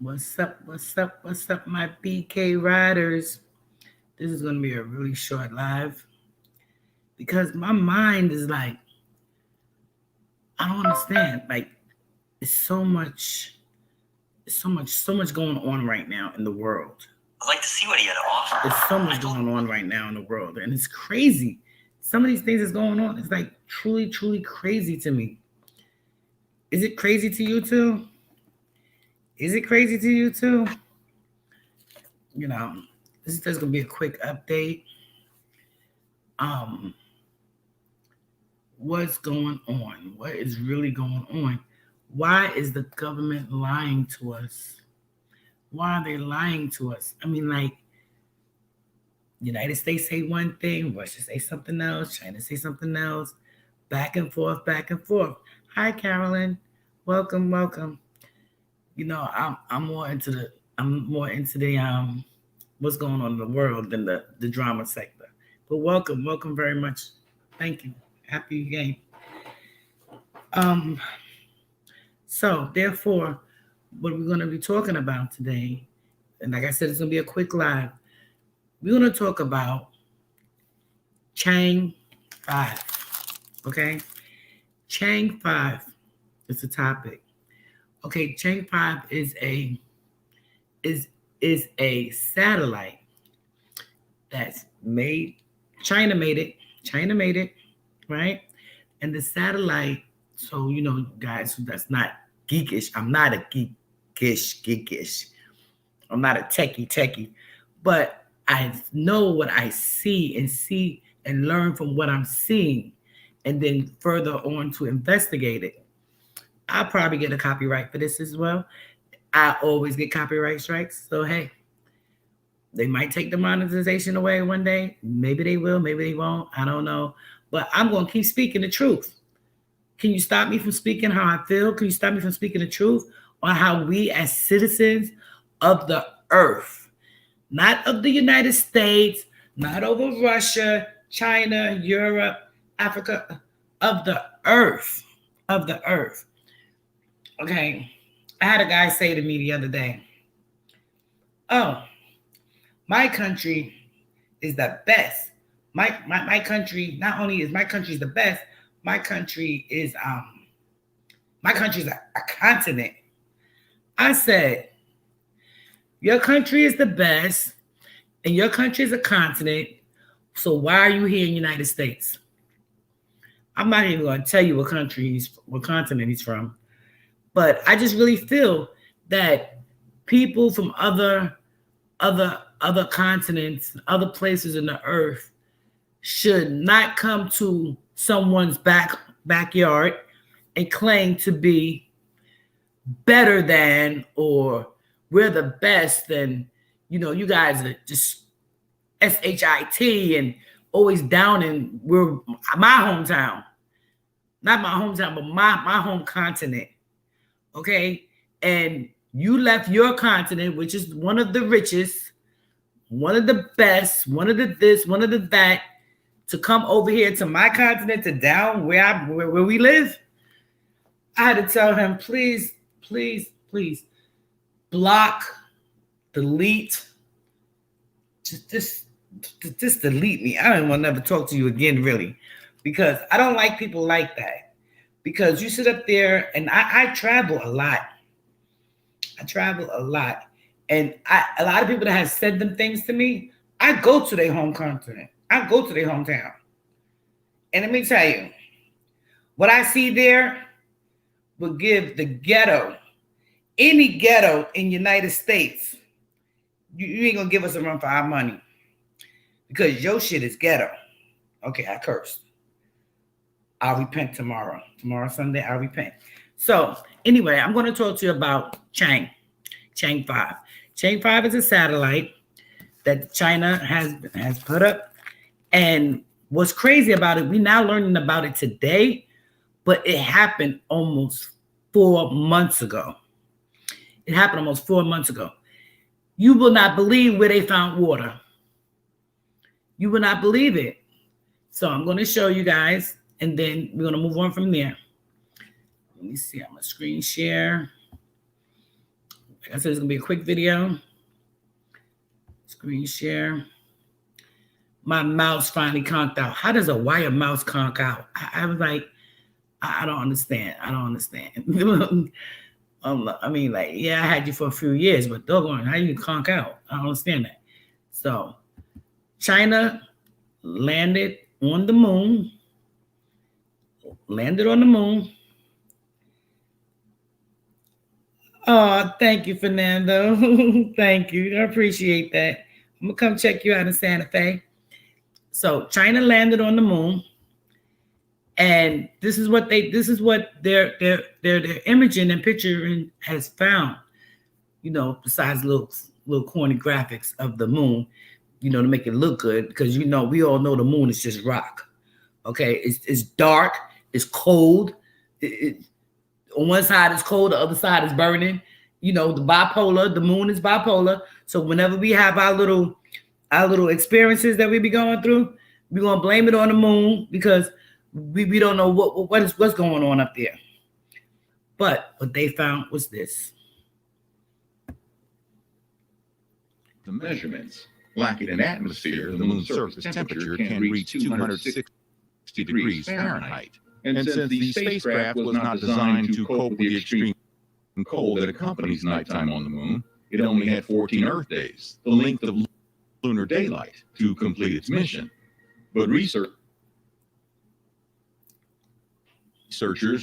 What's up? What's up? What's up, my BK riders? This is going to be a really short live because my mind is like, I don't understand. Like, it's so much going on right now in the world. I'd like to see what he had to offer. There's so much going on right now in the world, and it's crazy. Some of these things that's going on is like truly, truly crazy to me. Is it crazy to you too? Is it crazy to you too? You know, this is just gonna be a quick update. Um, what's going on? What is really going on? Why is the government lying to us? Why are they lying to us? I mean, like, United States say one thing, Russia say something else, China say something else, back and forth, back and forth. Hi, Carolyn. Welcome, welcome. I'm more into the what's going on in the world than the drama sector. But welcome, welcome very much. Thank you. Happy game. Um, so therefore, what we're going to be talking about today, and like I said, it's going to be a quick live. We're going to talk about Chang 5. Okay? Chang 5 is the topic. Okay, Chang 5 is a satellite that's made. China made it. China made it, right? And the satellite, so guys, that's not geekish. I'm not a geekish. I'm not a techie, but I know what I see and learn from what I'm seeing, and then further on to investigate it. I'll probably get a copyright for this as well. I always get copyright strikes, so hey, they might take the monetization away one day. Maybe they will, maybe they won't. I don't know, but I'm gonna keep speaking the truth. Can you stop me from speaking how I feel? Can you stop me from speaking the truth on how we as citizens of the earth, not of the United States, not over Russia, China, Europe, Africa, of the earth, of the earth. Okay, I had a guy say to me the other day, oh, my country is the best. My country, not only is my country's the best, my country is my country's a continent. I said, your country is the best and your country is a continent. So why are you here in the United States? I'm not even going to tell you what continent he's from, but I just really feel that people from other continents, other places in the earth should not come to someone's backyard and claim to be better than, or we're the best, and you guys are just shit and always down in we're my hometown, not my hometown, but my home continent. Okay, and you left your continent, which is one of the richest, one of the best, one of the this, one of the that, to come over here to my continent, to down where we live. I had to tell him, please, please, please, block, delete, just delete me. I don't want to never talk to you again, really, because I don't like people like that. Because you sit up there, and I travel a lot. I travel a lot, and a lot of people that have said them things to me, I go to their home continent. I go to their hometown, and let me tell you, what I see there will give the ghetto, any ghetto in United States, you ain't gonna give us a run for our money, because your shit is ghetto. Okay, I cursed. I'll repent tomorrow. Tomorrow, Sunday, I'll repent. So anyway, I'm going to talk to you about Chang 5. Chang 5 is a satellite that China has put up. And what's crazy about it, we're now learning about it today, but it happened almost 4 months ago. It happened almost 4 months ago. You will not believe where they found water. You will not believe it. So I'm going to show you guys, and then we're going to move on from there. Let me see. I'm going to screen share. Like I said, it's gonna be a quick video. Screen share. My mouse finally conked out. How does a wire mouse conk out? I was like, I don't understand. I don't understand. I mean, like, yeah, I had you for a few years, but doggone, how you conk out? I don't understand that. So, China landed on the moon. Oh, thank you, Fernando. Thank you. I appreciate that. I'm gonna come check you out in Santa Fe. So China landed on the moon, and this is what their imaging and picturing has found. You know, besides little corny graphics of the moon, you know, to make it look good, because you know we all know the moon is just rock. Okay, it's dark, it's cold. On one side it's cold, the other side is burning. You know, the moon is bipolar. So whenever we have our little experiences that we be going through, we're gonna blame it on the moon because we don't know what's going on up there. But what they found was this. The measurements. Lacking an atmosphere, the moon's surface temperature can reach 260 degrees Fahrenheit. And since the spacecraft was not designed to cope with the extreme cold that accompanies nighttime on the moon, it only had 14 Earth days, the length of lunar daylight, to complete its mission. But researchers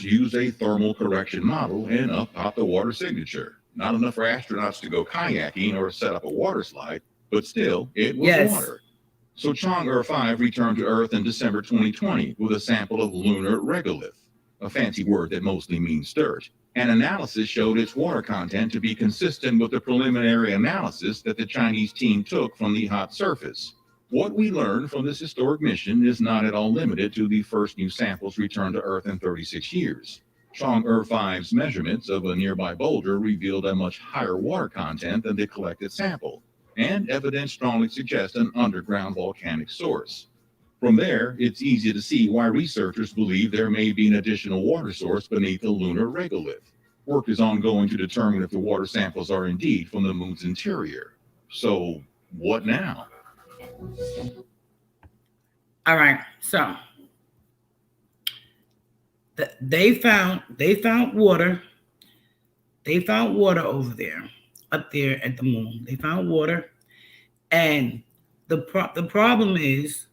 used a thermal correction model and upped the water signature. Not enough for astronauts to go kayaking or set up a water slide, but still, it was water. So CHANG 5 returned to Earth in December 2020 with a sample of lunar regolith, a fancy word that mostly means dirt. An analysis showed its water content to be consistent with the preliminary analysis that the Chinese team took from the hot surface. What we learned from this historic mission is not at all limited to the first new samples returned to Earth in 36 years. CHANG 5's measurements of a nearby boulder revealed a much higher water content than the collected sample, and evidence strongly suggests an underground volcanic source. From there, it's easy to see why researchers believe there may be an additional water source beneath the lunar regolith. Work is ongoing to determine if the water samples are indeed from the moon's interior. So, what now? All right, so they found water. They found water over there, up there at the moon. They found water, and the problem is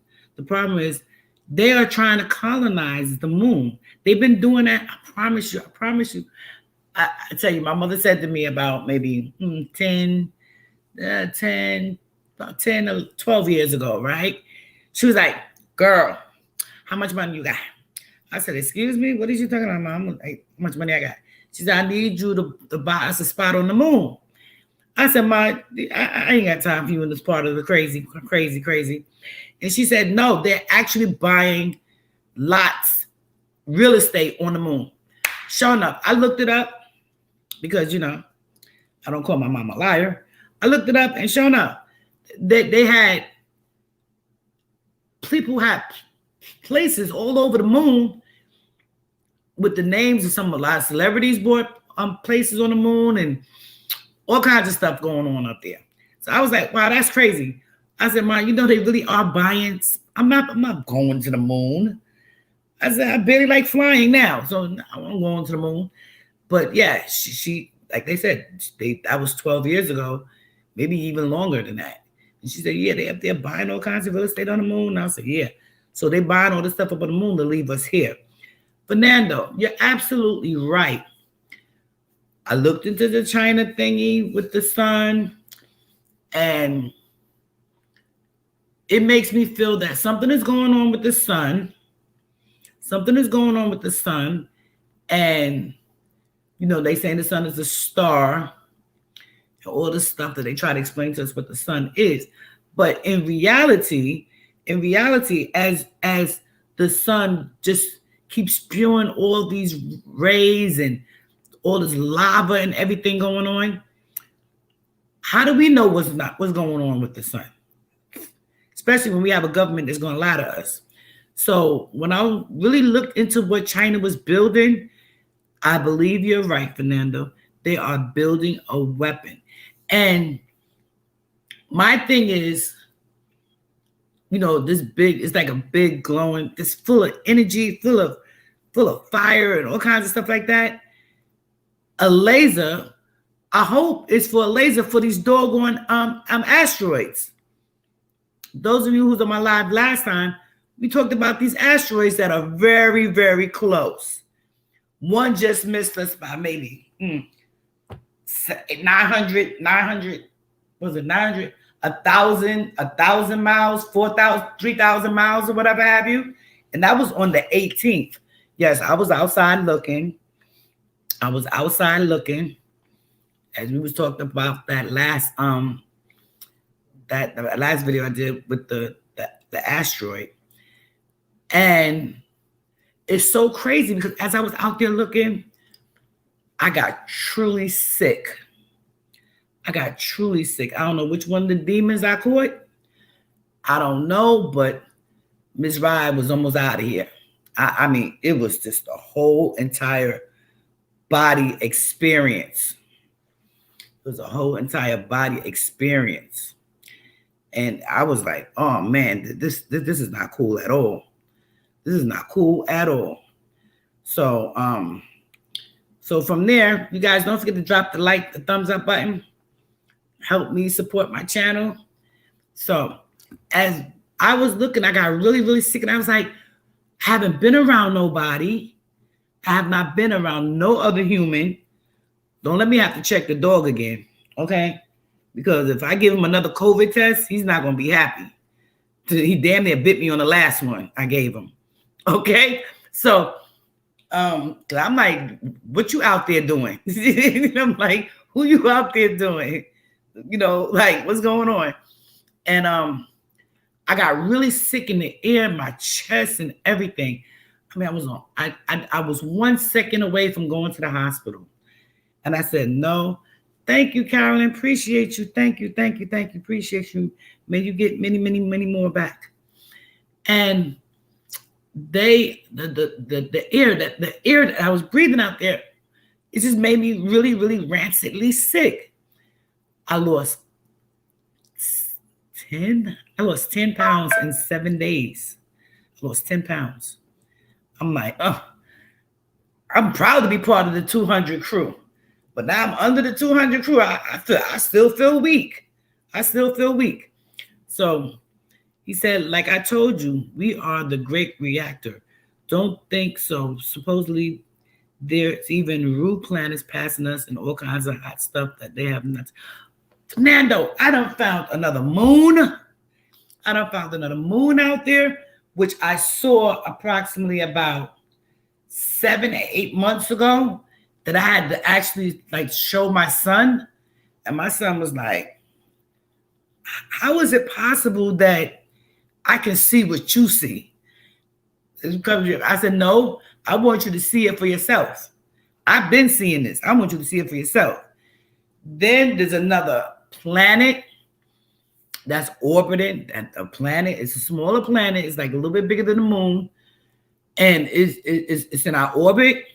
they are trying to colonize the moon. They've been doing that. I promise you. I tell you, my mother said to me about maybe 10 or 12 years ago, right? She was like, "Girl, how much money you got?" I said, "Excuse me, what is you talking about, Mom? Like, how much money I got?" She said, "I need you to buy us a spot on the moon." I said, "Ma, I ain't got time for you in this part of the crazy. And she said, "No, they're actually buying lots, real estate on the moon." Sure enough, I looked it up because, you know, I don't call my mom a liar. I looked it up, and sure enough, they had people had places all over the moon with the names of a lot of celebrities bought places on the moon and all kinds of stuff going on up there. So I was like, wow, that's crazy. I said, "Ma, you know they really are buying. I'm not going to the moon." I said, "I barely like flying now, so I'm going to the moon." But yeah, she like they said, that was 12 years ago, maybe even longer than that. And she said, "Yeah, they're buying all kinds of real estate on the moon." And I said, "Yeah." So they buying all this stuff up on the moon to leave us here. Fernando, you're absolutely right. I looked into the China thingy with the sun, and it makes me feel that something is going on with the sun. And, you know, they saying the sun is a star, and all the stuff that they try to explain to us what the sun is. But in reality, as the sun just keeps spewing all these rays and all this lava and everything going on, how do we know what's going on with the sun? Especially when we have a government that's going to lie to us. So when I really looked into what China was building, I believe you're right, Fernando. They are building a weapon. And my thing is, this big, it's like a big glowing, it's full of energy, full of fire and all kinds of stuff like that. A laser, I hope it's for a laser for these doggone asteroids. Those of you who's on my live last time, we talked about these asteroids that are very, very close. One just missed us by maybe 900, was it 900? 1,000 miles, 4,000, 3,000 miles or whatever have you. And that was on the 18th. Yes, I was outside looking. As we was talking about that last that last video I did with the asteroid. And it's so crazy because as I was out there looking, I got truly sick. I don't know which one of the demons I caught. I don't know, but Miss Ride was almost out of here. I mean, it was just a whole entire body experience. It was a whole entire body experience. And I was like, oh man, this is not cool at all. This is not cool at all. So from there, you guys don't forget to drop the thumbs up button. Help me support my channel. So as I was looking, I got really, really sick. And I was like, I haven't been around nobody. I have not been around no other human. Don't let me have to check the dog again. Okay? Because if I give him another COVID test, he's not going to be happy. He damn near bit me on the last one I gave him. Okay? So I'm like, what you out there doing? I'm like, who you out there doing? Like, what's going on? And I got really sick in the ear, my chest and everything. I mean, I was 1 second away from going to the hospital. And I said, no, thank you, Carolyn. Appreciate you. Thank you. Appreciate you. May you get many, many, many more back. And the air that I was breathing out there, it just made me really, really rancidly sick. I lost 10 pounds in 7 days. I lost 10 pounds. I'm like, I'm proud to be part of the 200 crew. But now I'm under the 200 crew. I still feel weak. So he said, like I told you, we are the great reactor. Don't think so. Supposedly, there's even root planets passing us and all kinds of hot stuff that they have not. Nando, I done found another moon. Out there, which I saw approximately about 7 or 8 months ago, that I had to actually show my son. And my son was like, how is it possible that I can see what you see? I said, no, I want you to see it for yourself. I've been seeing this. I want you to see it for yourself. Then there's another planet that's orbiting. A planet, it's a smaller planet. It's like a little bit bigger than the moon. And it's in our orbit.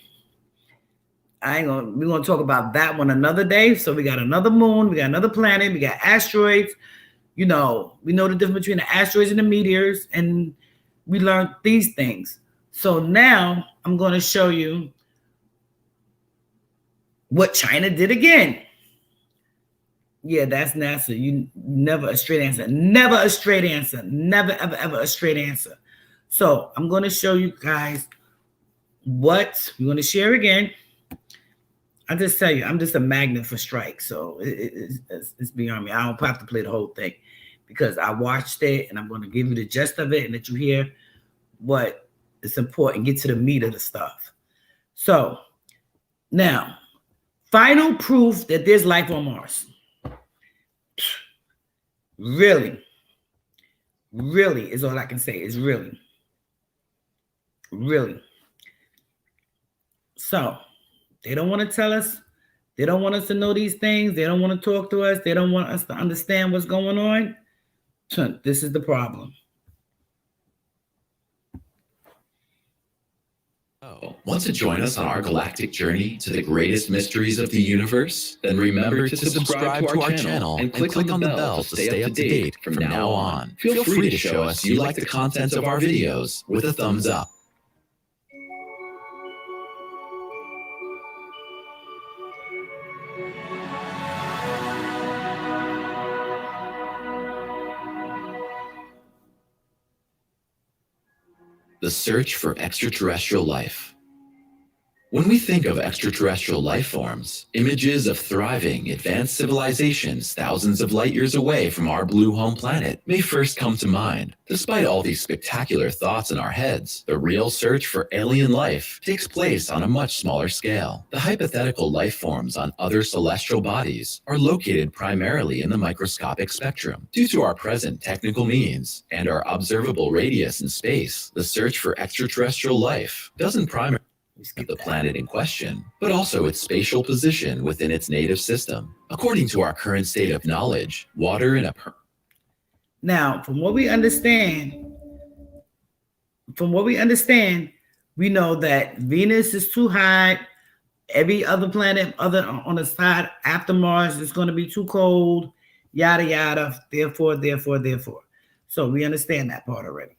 We're gonna talk about that one another day. So we got another moon, we got another planet, we got asteroids. We know the difference between the asteroids and the meteors, and we learned these things. So now I'm gonna show you what China did again. Yeah, that's NASA. You never a straight answer. Never a straight answer. Never, ever, ever a straight answer. So I'm going to show you guys what we're going to share again. I just tell you, I'm just a magnet for strikes. So it's beyond me. I don't have to play the whole thing because I watched it and I'm going to give you the gist of it and let you hear what is important. Get to the meat of the stuff. So now, final proof that there's life on Mars. Really is all I can say. Is really. So they don't want to tell us. They don't want us to know these things. They don't want to talk to us. They don't want us to understand what's going on. This is the problem. Want to join us on our galactic journey to the greatest mysteries of the universe? Then remember to subscribe to our channel and click on the bell to stay up to date from now on. Feel free to show us you like the content of our videos with a thumbs up. The search for extraterrestrial life. When we think of extraterrestrial life forms, images of thriving, advanced civilizations thousands of light years away from our blue home planet may first come to mind. Despite all these spectacular thoughts in our heads, the real search for alien life takes place on a much smaller scale. The hypothetical life forms on other celestial bodies are located primarily in the microscopic spectrum. Due to our present technical means and our observable radius in space, the search for extraterrestrial life doesn't primarily the planet in question, but also its spatial position within its native system. According to our current state of knowledge, water in a Now, from what we understand, we know that Venus is too hot. Every other planet other on the side after Mars is going to be too cold, yada, yada, therefore. So we understand that part already.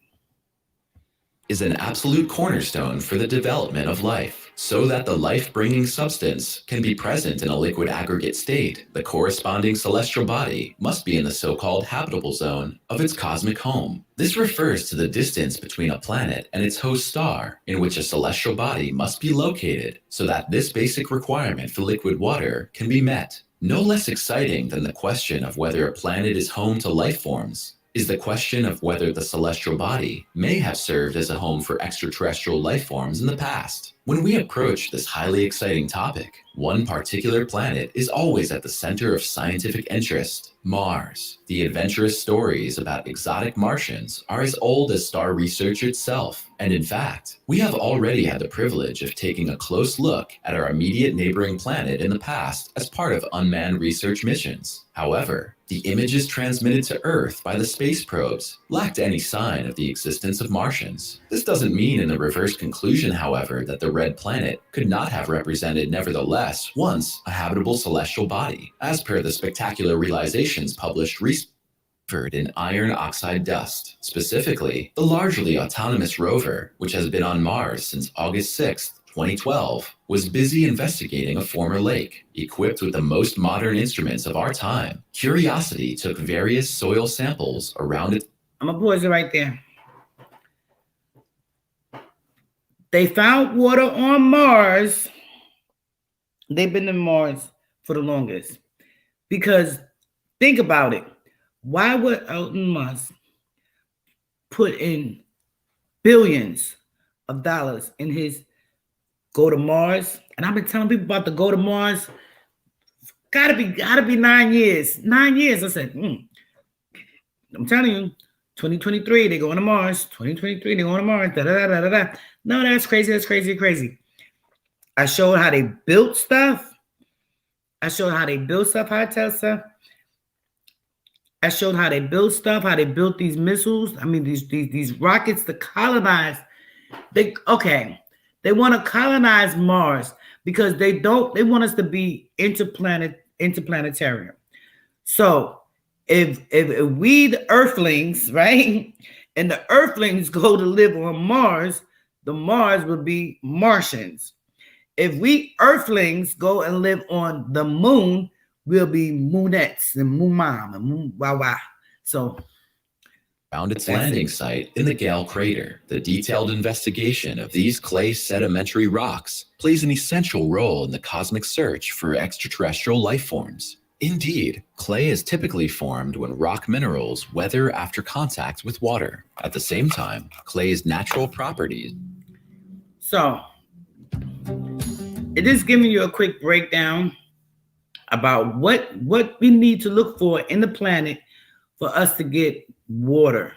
Is an absolute cornerstone for the development of life. So that the life-bringing substance can be present in a liquid aggregate state, the corresponding celestial body must be in the so-called habitable zone of its cosmic home. This refers to the distance between a planet and its host star, in which a celestial body must be located, so that this basic requirement for liquid water can be met. No less exciting than the question of whether a planet is home to life forms is the question of whether the celestial body may have served as a home for extraterrestrial life forms in the past. When we approach this highly exciting topic, one particular planet is always at the center of scientific interest: Mars. The adventurous stories about exotic Martians are as old as star research itself, and in fact, we have already had the privilege of taking a close look at our immediate neighboring planet in the past as part of unmanned research missions. However, the images transmitted to Earth by the space probes lacked any sign of the existence of Martians. This doesn't mean in the reverse conclusion, however, that the red planet could not have represented nevertheless once a habitable celestial body, as per the spectacular realizations published recently in iron oxide dust. Specifically, the largely autonomous Rover, which has been on Mars since August 6, 2012, was busy investigating a former lake. Equipped with the most modern instruments of our time, Curiosity took various soil samples around it. I'm gonna pause it right there. They found water on Mars. They've been to Mars for the longest. Because think about it. Why would Elon Musk put in billions of dollars in his go to Mars? And I've been telling people about the go to Mars. Gotta be 9 years. 9 years. I said, I'm telling you, 2023, they going to Mars. 2023, they going to Mars. Da, da, da, da, da. No, that's crazy. That's crazy, crazy. I showed how they built stuff. Hi, Tessa. I showed how they built stuff, how they built these missiles. I mean, these rockets to colonize. They want to colonize Mars because they want us to be interplanetarian. So if we the Earthlings, right, and the Earthlings go to live on Mars, the Mars will be Martians. If we Earthlings go and live on the moon, we'll be Moonettes and Moon Mom and Moon Wawa. So found its landing site in the Gale crater. The detailed investigation of these clay sedimentary rocks plays an essential role in the cosmic search for extraterrestrial life forms. Indeed, clay is typically formed when rock minerals weather after contact with water. At the same time, clay's natural properties. So it is giving you a quick breakdown about what we need to look for in the planet for us to get water.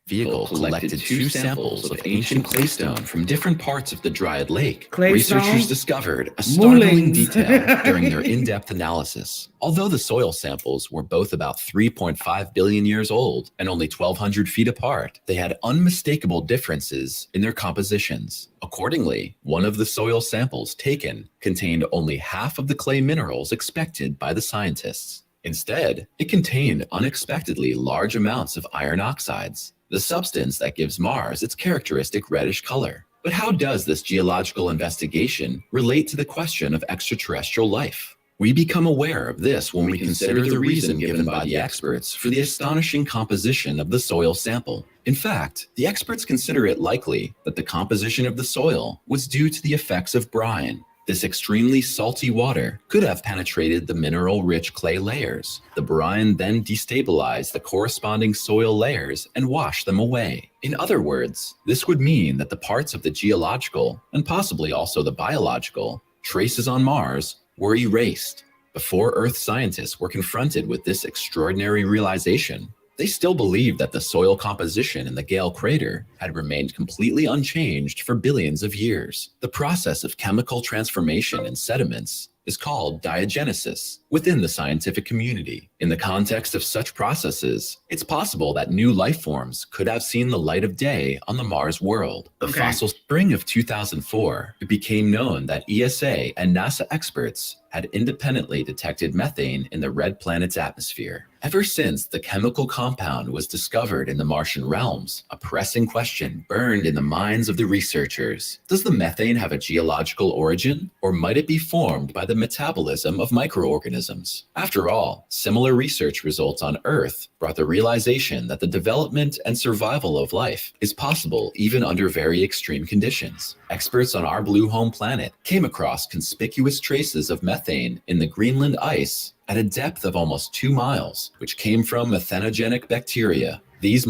vehicle collected 2 samples of ancient claystone from different parts of the Dryad Lake. Claystone? Researchers discovered a startling Moulins. detail during their in-depth analysis. Although the soil samples were both about 3.5 billion years old and only 1,200 feet apart, they had unmistakable differences in their compositions. Accordingly, one of the soil samples taken contained only half of the clay minerals expected by the scientists. Instead, it contained unexpectedly large amounts of iron oxides, the substance that gives Mars its characteristic reddish color. But how does this geological investigation relate to the question of extraterrestrial life? We become aware of this when we consider the reason given by the experts for the astonishing composition of the soil sample. In fact, the experts consider it likely that the composition of the soil was due to the effects of brine. This extremely salty water could have penetrated the mineral-rich clay layers. The brine then destabilized the corresponding soil layers and washed them away. In other words, this would mean that the parts of the geological, and possibly also the biological, traces on Mars were erased. Before Earth scientists were confronted with this extraordinary realization, they still believed that the soil composition in the Gale crater had remained completely unchanged for billions of years. The process of chemical transformation in sediments is called diagenesis within the scientific community. In the context of such processes, it's possible that new life forms could have seen the light of day on the Mars world. The fossil spring of 2004, it became known that ESA and NASA experts had independently detected methane in the red planet's atmosphere. Ever since the chemical compound was discovered in the Martian realms, a pressing question burned in the minds of the researchers. Does the methane have a geological origin, or might it be formed by the metabolism of microorganisms? After all, similar research results on Earth brought the realization that the development and survival of life is possible even under very extreme conditions. Experts on our blue home planet came across conspicuous traces of methane in the Greenland ice at a depth of almost 2 miles, which came from methanogenic bacteria. These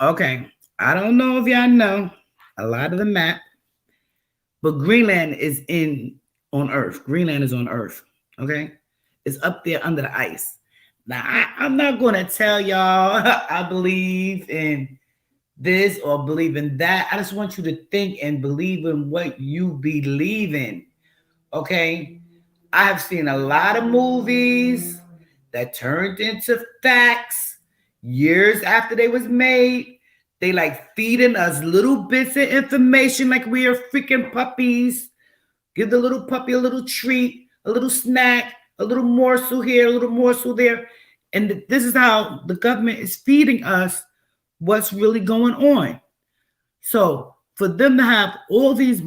Okay, I don't know if y'all know a lot of the map, but Greenland is on Earth. Greenland is on Earth, okay? It's up there under the ice. Now, I'm not going to tell y'all I believe in this or believe in that. I just want you to think and believe in what you believe in, okay? I have seen a lot of movies that turned into facts years after they was made. They like feeding us little bits of information like we are freaking puppies. Give the little puppy a little treat, a little snack, a little morsel here, a little morsel there. And this is how the government is feeding us what's really going on. So for them to have all these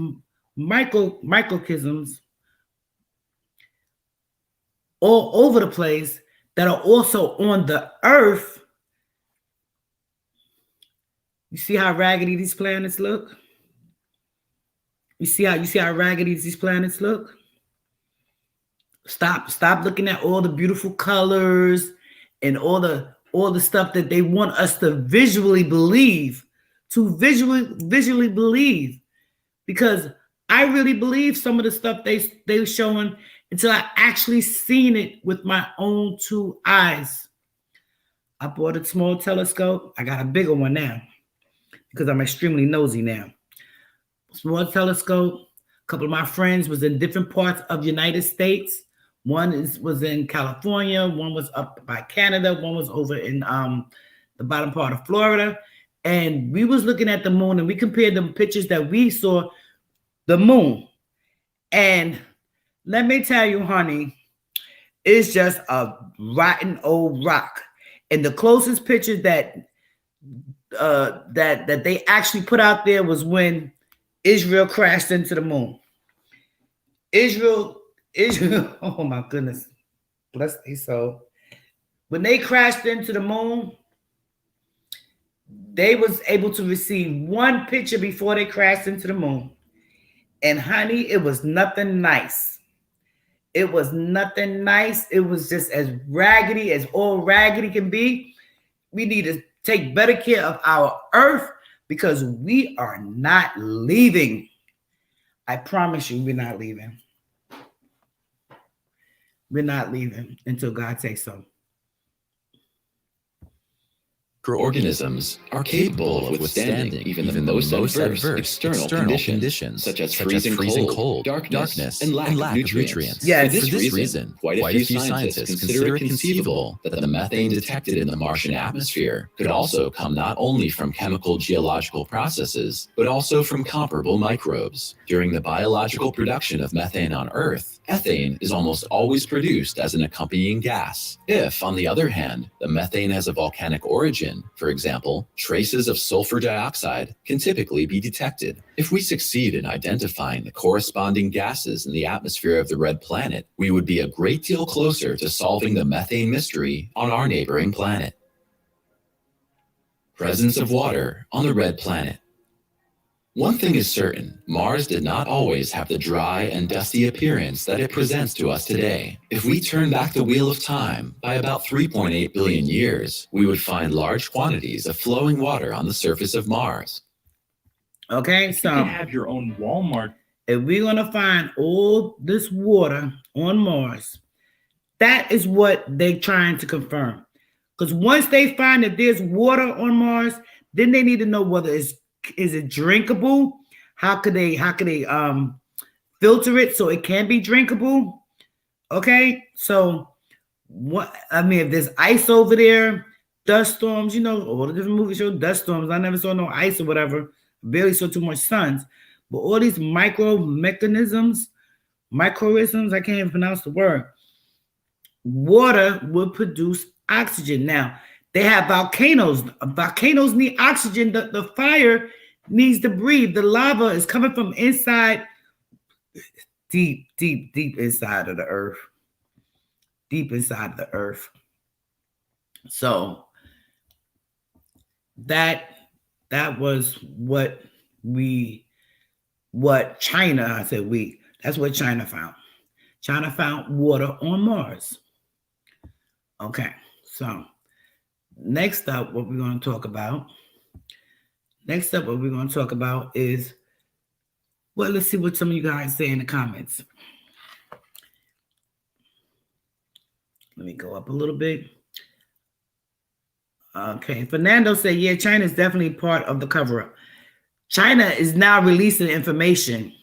microcosms all over the place that are also on the Earth. You see how raggedy these planets look? You see how raggedy these planets look? Stop looking at all the beautiful colors and all the stuff that they want us to visually believe, visually believe. Because I really believe some of the stuff they showing until I actually seen it with my own 2 eyes. I bought a small telescope. I got a bigger one now because I'm extremely nosy now. Small telescope. A couple of my friends was in different parts of the United States. One was in California. One was up by Canada. One was over in the bottom part of Florida. And we was looking at the moon and we compared the pictures that we saw the moon. And let me tell you, honey, it's just a rotten old rock. And the closest picture that they actually put out there was when Israel crashed into the moon. Israel, oh my goodness, bless their soul. When they crashed into the moon, they was able to receive one picture before they crashed into the moon. And honey, it was nothing nice. It was nothing nice. It was just as raggedy as all raggedy can be. We need to take better care of our Earth because we are not leaving. I promise you, we're not leaving. We're not leaving until God says so. Microorganisms are capable of withstanding even the most adverse external conditions, such as freezing cold, darkness, and lack of nutrients. Yes. For this reason, quite a few scientists consider it conceivable that the methane detected in the Martian atmosphere could also come not only from chemical geological processes, but also from comparable microbes. During the biological production of methane on Earth, ethane is almost always produced as an accompanying gas. If, on the other hand, the methane has a volcanic origin, for example, traces of sulfur dioxide can typically be detected. If we succeed in identifying the corresponding gases in the atmosphere of the red planet, we would be a great deal closer to solving the methane mystery on our neighboring planet. Presence of water on the red planet. One thing is certain, Mars did not always have the dry and dusty appearance that it presents to us today. If we turn back the wheel of time by about 3.8 billion years, we would find large quantities of flowing water on the surface of Mars. Okay, You so can have your own Walmart. if we're going to find all this water on Mars, that is what they're trying to confirm. Because once they find that there's water on Mars, then they need to know whether is it drinkable? How could they filter it so it can be drinkable? Okay, so what I mean, if there's ice over there, dust storms, all the different movies show dust storms. I never saw no ice or whatever. Barely saw too much suns. But all these microisms, I can't even pronounce the word. Water will produce oxygen. Now, they have volcanoes. Volcanoes need oxygen. The fire needs to breathe. The lava is coming from inside, deep inside of the earth. Deep inside of the earth. So that was what China, I said we, that's what China found. China found water on Mars. Okay, so next up, what we're going to talk about is, well, let's see what some of you guys say in the comments. Let me go up a little bit. Okay, Fernando said, yeah, China is definitely part of the cover-up. China is now releasing information.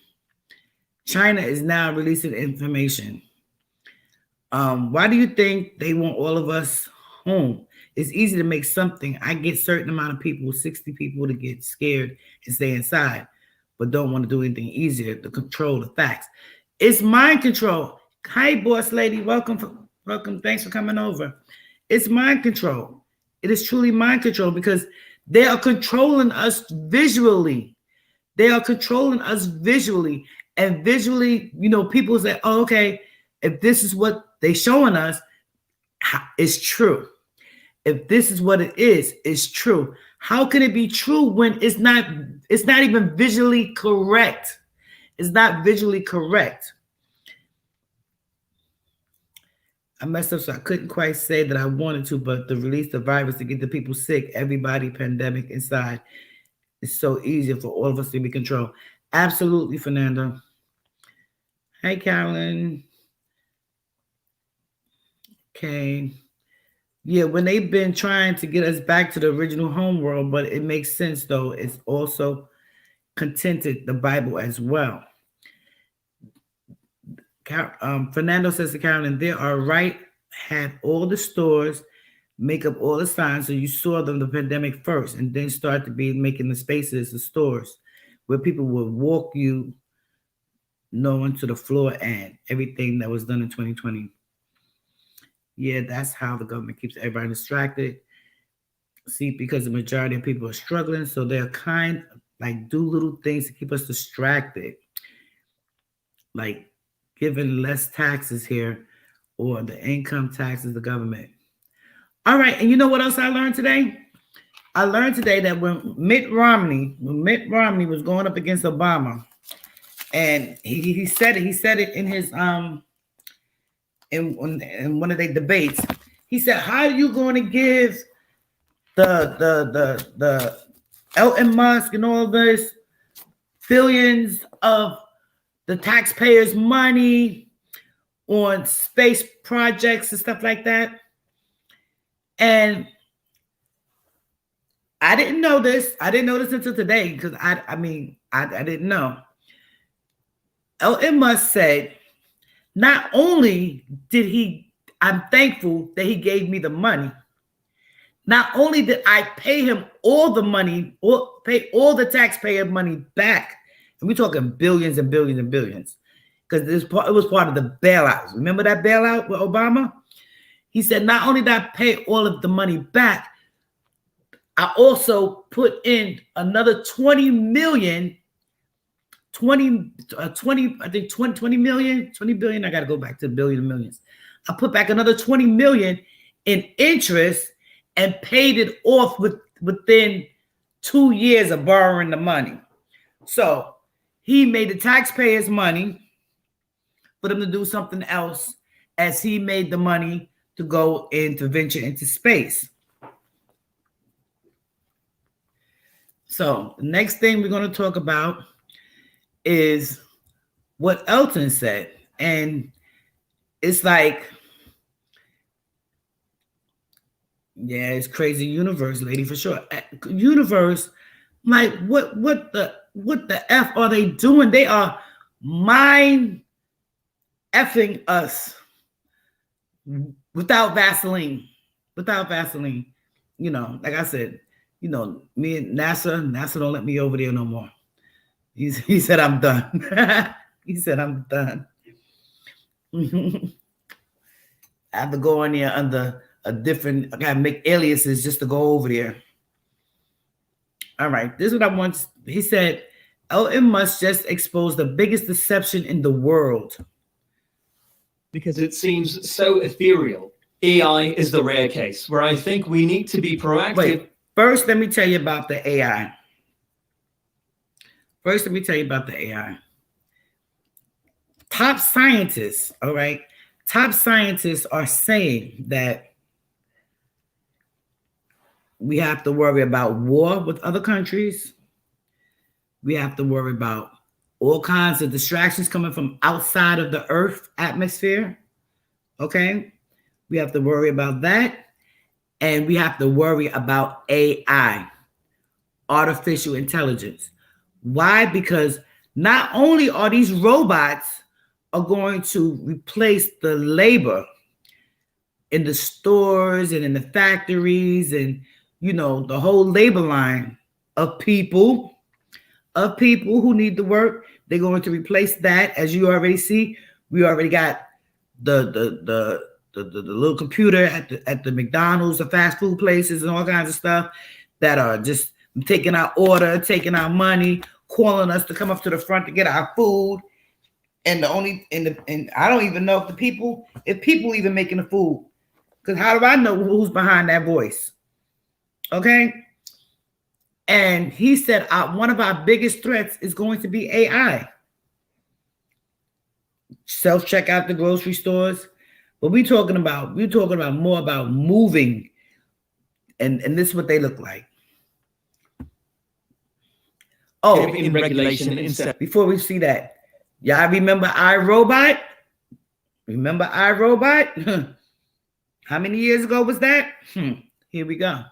Why do you think they want all of us home? It's easy to make something. I get certain amount of people, 60 people, to get scared and stay inside, but don't want to do anything easier to control the facts. It's mind control. Hi, boss lady. Welcome. Thanks for coming over. It's mind control. It is truly mind control because they are controlling us visually. And visually, people say, oh, okay, if this is what they're showing us, it's true. If this is what it is, it's true. How can it be true when it's not even visually correct? It's not visually correct. I messed up, so I couldn't quite say that I wanted to, but to release the virus to get the people sick, everybody pandemic inside, it's so easy for all of us to be controlled. Absolutely, Fernando. Hey, Carolyn. Okay. Yeah, when they've been trying to get us back to the original home world, but it makes sense, though. It's also contented the Bible as well. Fernando says to Carolyn, they are right, had all the stores, make up all the signs, so you saw them the pandemic first, and then start to be making the spaces, the stores, where people would walk you, onto the floor and everything that was done in 2020. Yeah, that's how the government keeps everybody distracted. See, because the majority of people are struggling, so they're kind of like do little things to keep us distracted, like giving less taxes here, or the income taxes, the government. All right, and you know what else I learned today? I learned today that when Mitt Romney was going up against Obama, and he said it in his in one of their debates. He said, "How are you going to give the Elon Musk and all this billions of the taxpayers' money on space projects and stuff like that?" And I didn't know this. I didn't know this until today because I didn't know. Elon Musk said, not only I'm thankful that he gave me the money. Not only did I pay him all the money, or pay all the taxpayer money back, and we're talking billions and billions and billions, because it was part of the bailout. Remember that bailout with Obama? He said, not only did I pay all of the money back, I also put in another 20 million, I think 20 million, 20 billion. I got to go back to billion and millions. I put back another 20 million in interest and paid it off within 2 years of borrowing the money. So he made the taxpayers money for them to do something else, as he made the money to go into venture into space. So the next thing we're going to talk about is what Elton said. And it's like, yeah, it's crazy universe, lady, for sure. Universe, like what the F are they doing? They are mind effing us without Vaseline. Without Vaseline. You know, like I said, you know, me and NASA don't let me over there no more. He said, I'm done. He said, I'm done. I have to go in there under a different, I gotta make aliases just to go over there. All right, this is what I want. He said, Elon Musk just exposed the biggest deception in the world. Because it seems so ethereal. AI is the rare case where I think we need to be proactive. Wait, first, let me tell you about the AI. Top scientists, all right? Top scientists are saying that we have to worry about war with other countries. We have to worry about all kinds of distractions coming from outside of the Earth atmosphere, okay? We have to worry about that. And we have to worry about AI, artificial intelligence. Why? Because not only are these robots are going to replace the labor in the stores and in the factories and, you know, the whole labor line of people who need to work. They're going to replace that. As you already see, we already got the little computer at the McDonald's, the fast food places, and all kinds of stuff that are just taking our order, taking our money, calling us to come up to the front to get our food. And I don't even know if people even making the food, because how do I know who's behind that voice? Okay. And he said one of our biggest threats is going to be AI. Self-checkout the grocery stores. But we're talking about more about moving. And this is what they look like. Oh, in regulation instead. Before we see that, y'all remember iRobot? Remember iRobot? How many years ago was that? Here we go.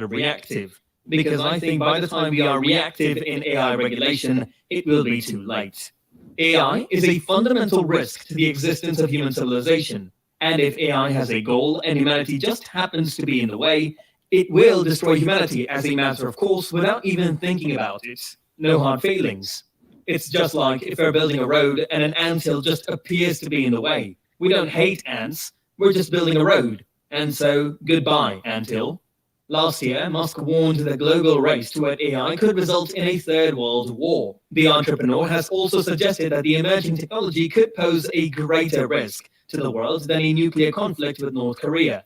Reactive. Because I think by the time we are reactive in AI regulation, it will be too late. AI is a fundamental risk to the existence of human civilization. And if AI has a goal and humanity just happens to be in the way, it will destroy humanity as a matter of course without even thinking about it. No hard feelings. It's just like if we're building a road and an anthill just appears to be in the way. We don't hate ants, we're just building a road. And so, goodbye, anthill. Last year, Musk warned the global race toward AI could result in a third world war. The entrepreneur has also suggested that the emerging technology could pose a greater risk to the world than a nuclear conflict with North Korea.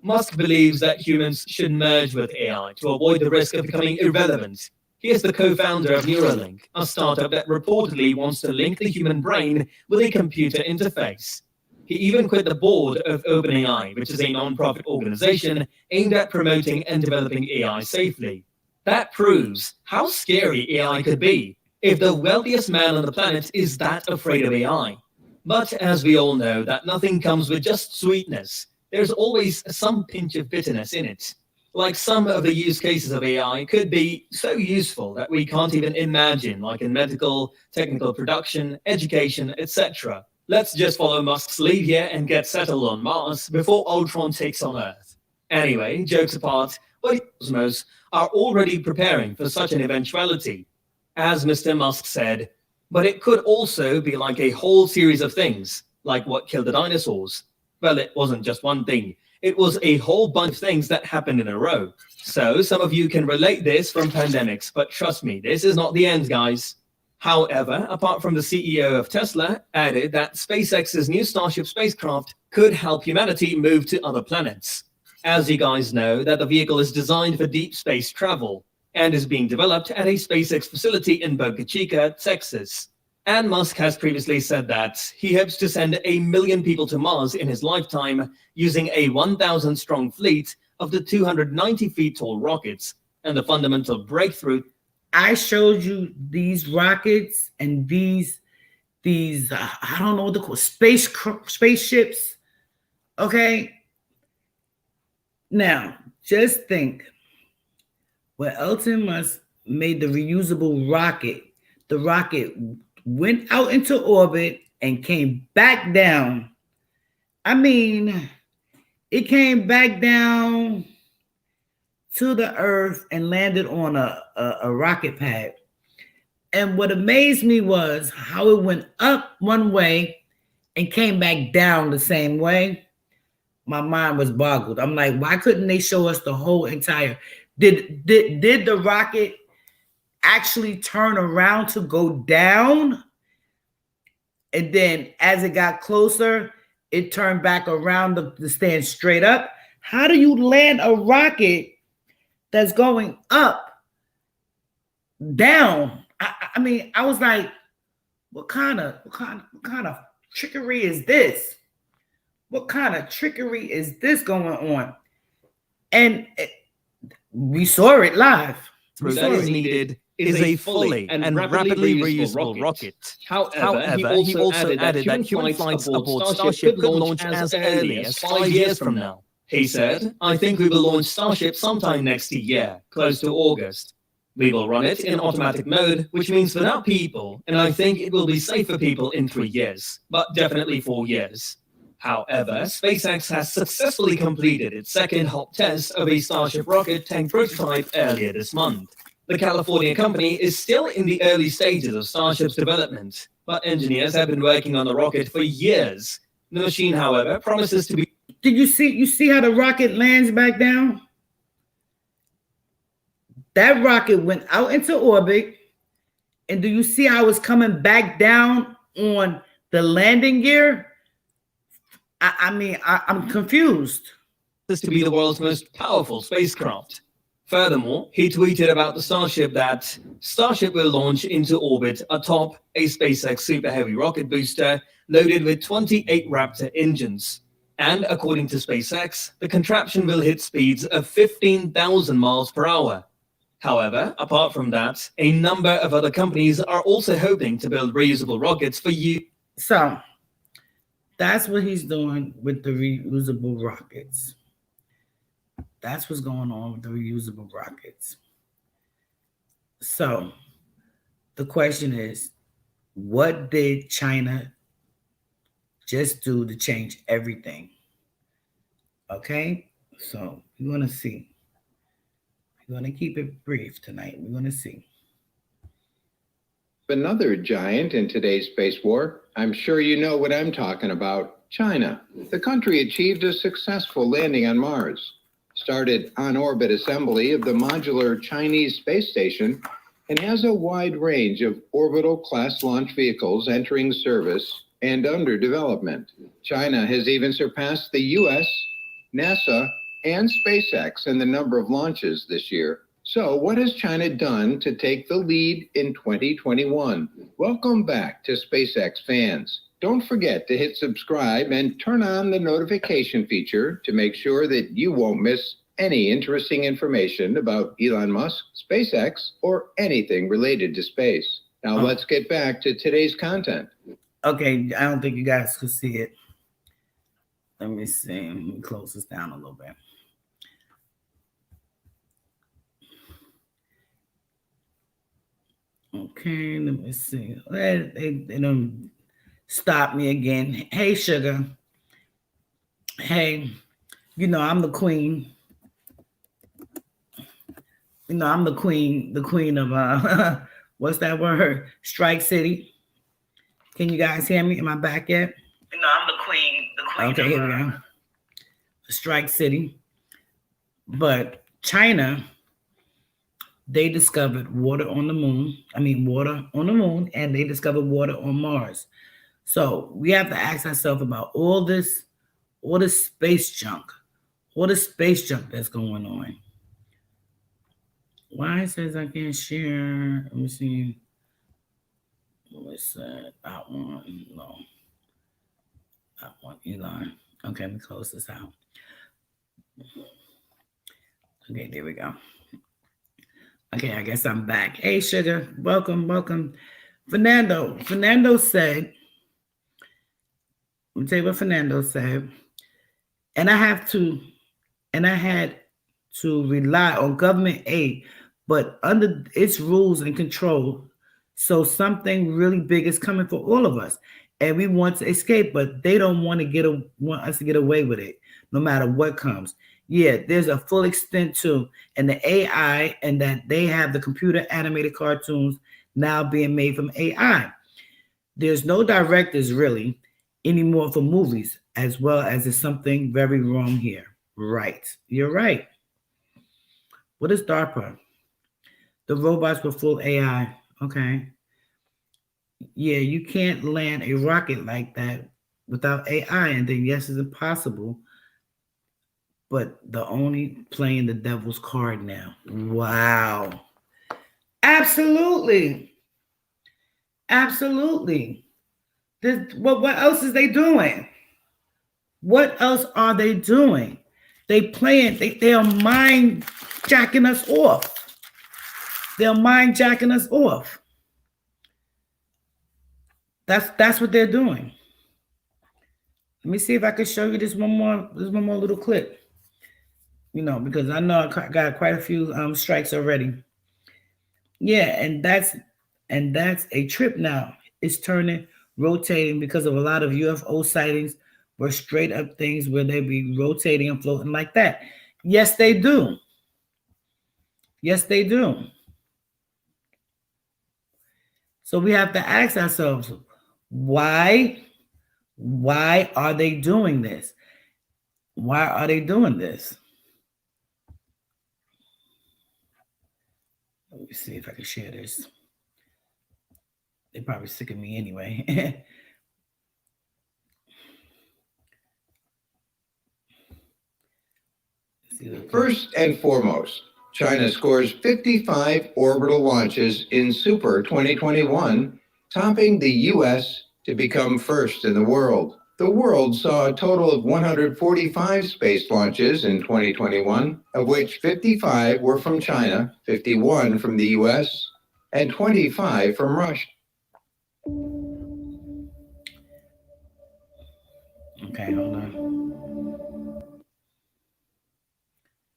Musk believes that humans should merge with AI to avoid the risk of becoming irrelevant. He is the co-founder of Neuralink, a startup that reportedly wants to link the human brain with a computer interface. He even quit the board of OpenAI, which is a non-profit organization aimed at promoting and developing AI safely. That proves how scary AI could be if the wealthiest man on the planet is that afraid of AI. But as we all know, that nothing comes with just sweetness. There's always some pinch of bitterness in it. Like some of the use cases of AI could be so useful that we can't even imagine, like in medical, technical production, education, etc. Let's just follow Musk's lead here and get settled on Mars before Ultron takes on Earth. Anyway, jokes apart, but Cosmos are already preparing for such an eventuality. As Mr. Musk said, but it could also be like a whole series of things, like what killed the dinosaurs. Well, it wasn't just one thing. It was a whole bunch of things that happened in a row. So some of you can relate this from pandemics, but trust me, this is not the end, guys. However, apart from the CEO of Tesla, added that SpaceX's new Starship spacecraft could help humanity move to other planets. As you guys know, that the vehicle is designed for deep space travel and is being developed at a SpaceX facility in Boca Chica, Texas. And Musk has previously said that he hopes to send 1 million people to Mars in his lifetime using a 1,000-strong fleet of the 290 feet tall rockets. And the fundamental breakthrough. I showed you these rockets and these I don't know what they're called, spaceships. Okay. Now, just think, when Elon Musk made the reusable rocket, the rocket went out into orbit and came back down. I mean, it came back down to the earth and landed on a rocket pad. And what amazed me was how it went up one way and came back down the same way. My mind was boggled. I'm like, why couldn't they show us the whole entire? Did the rocket actually turn around to go down? And then as it got closer, it turned back around to stand straight up. How do you land a rocket that's going up, down? I mean, I was like, what kind of trickery is this? What kind of trickery is this going on? And we saw it live. That is needed is a fully and rapidly reusable rocket. However, he also added that human flights aboard Starship could launch as early as 5 years from now. He said, I think we will launch Starship sometime next year, close to August. We will run it in automatic mode, which means without people, and I think it will be safe for people in 3 years, but definitely 4 years. However, SpaceX has successfully completed its second hot test of a Starship rocket tank prototype earlier this month. The California company is still in the early stages of Starship's development, but engineers have been working on the rocket for years. The machine, however, promises to be... Did you see how the rocket lands back down? That rocket went out into orbit, and do you see how it's coming back down on the landing gear? I mean, I'm confused. This to be the world's most powerful spacecraft. Furthermore, he tweeted about the Starship that Starship will launch into orbit atop a SpaceX Super Heavy rocket booster loaded with 28 Raptor engines. And according to SpaceX, the contraption will hit speeds of 15,000 miles per hour. However, apart from that, a number of other companies are also hoping to build reusable rockets for you. So that's what he's doing with the reusable rockets. That's what's going on with the reusable rockets. So the question is, what did China just do to change everything? Okay, so we're going to see. We're going to keep it brief tonight. We're going to see. Another giant in today's space war. I'm sure you know what I'm talking about. China. The country achieved a successful landing on Mars, started on-orbit assembly of the modular Chinese space station, and has a wide range of orbital class launch vehicles entering service and under development. China has even surpassed the US, NASA, and SpaceX in the number of launches this year. So what has China done to take the lead in 2021? Welcome back to SpaceX fans. Don't forget to hit subscribe and turn on the notification feature to make sure that you won't miss any interesting information about Elon Musk, SpaceX, or anything related to space. Now let's get back to today's content. Okay, I don't think you guys could see it. Let me see. Let me close this down a little bit. Okay, let me see. They don't stop me again. Hey, sugar. Hey, I'm the queen. I'm the queen of what's that word? Strike City. Can you guys hear me? Am I back yet? I'm the queen. Okay, here we go. Strike City. But China, they discovered water on the moon. Water on the moon, and they discovered water on Mars. So we have to ask ourselves about all this space junk, that's going on. Why it says I can't share? Let me see. What's that? That one. No. That one, Elon. Okay, let me close this out. Okay, there we go. Okay, I guess I'm back. Hey, sugar. Welcome. Fernando said, let me tell you what Fernando said. And I had to rely on government aid, but under its rules and control. So something really big is coming for all of us. And we want to escape, but they don't want us to get away with it, no matter what comes. Yeah, there's a full extent to, and the AI, and that they have the computer animated cartoons now being made from AI. There's no directors really anymore for movies, as well as there's something very wrong here. Right. You're right. What is DARPA? The robots with full AI. Okay. Yeah, you can't land a rocket like that without AI, and then yes, it's impossible. But the only playing the devil's card now. Wow. Absolutely. What else is they doing? What else are they doing? They are mind jacking us off. That's what they're doing. Let me see if I can show you this one more little clip. Because I know I got quite a few strikes already. Yeah, and that's a trip now. It's rotating because of a lot of UFO sightings, where straight up things where they be rotating and floating like that. Yes, they do. So we have to ask ourselves, why are they doing this? Why are they doing this? Let me see if I can share this. They're probably sick of me anyway. First and foremost, China scores 55 orbital launches in Super 2021, topping the U.S. to become first in the world. The world saw a total of 145 space launches in 2021, of which 55 were from China, 51 from the U.S., and 25 from Russia. Okay, hold on.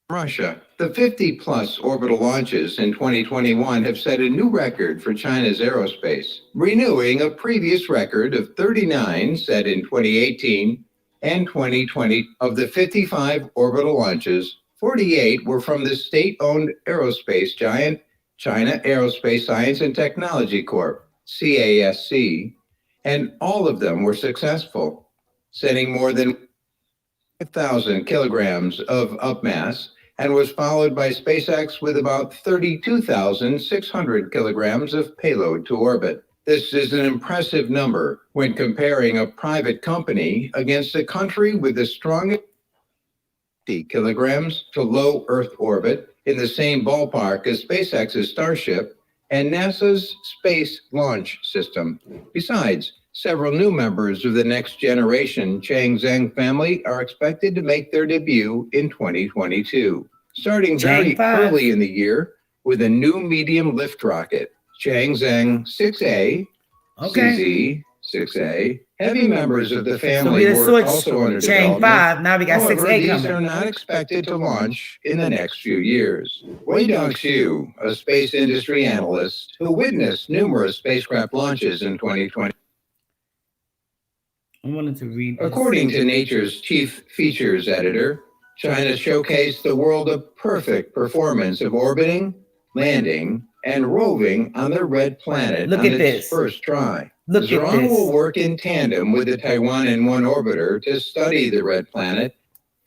Russia. The 50-plus orbital launches in 2021 have set a new record for China's aerospace, renewing a previous record of 39 set in 2018 and 2020. Of the 55 orbital launches, 48 were from the state-owned aerospace giant China Aerospace Science and Technology Corp., CASC, and all of them were successful, setting more than 5,000 kilograms of upmass, and was followed by SpaceX with about 32,600 kilograms of payload to orbit. This is an impressive number when comparing a private company against a country with the strongest 50 kilograms to low Earth orbit, in the same ballpark as SpaceX's Starship and NASA's Space Launch System. Besides, several new members of the next generation CHANG family are expected to make their debut in 2022, starting very early in the year with a new medium lift rocket, CHANG 6A, CZ 6A, Heavy members of the So family we were switched also under CHANG development. 5. Now we got However, 6A these coming. are not expected to launch in the next few years. Wei Dongxiu, a space industry analyst who witnessed numerous spacecraft launches in 2020. I wanted to read this. According to Nature's chief features editor, China showcased the world of perfect performance of orbiting, landing, and roving on the red planet Look on at its this. first try. Look at Zhurong will this. work in tandem with the Taiwan-1 orbiter to study the red planet,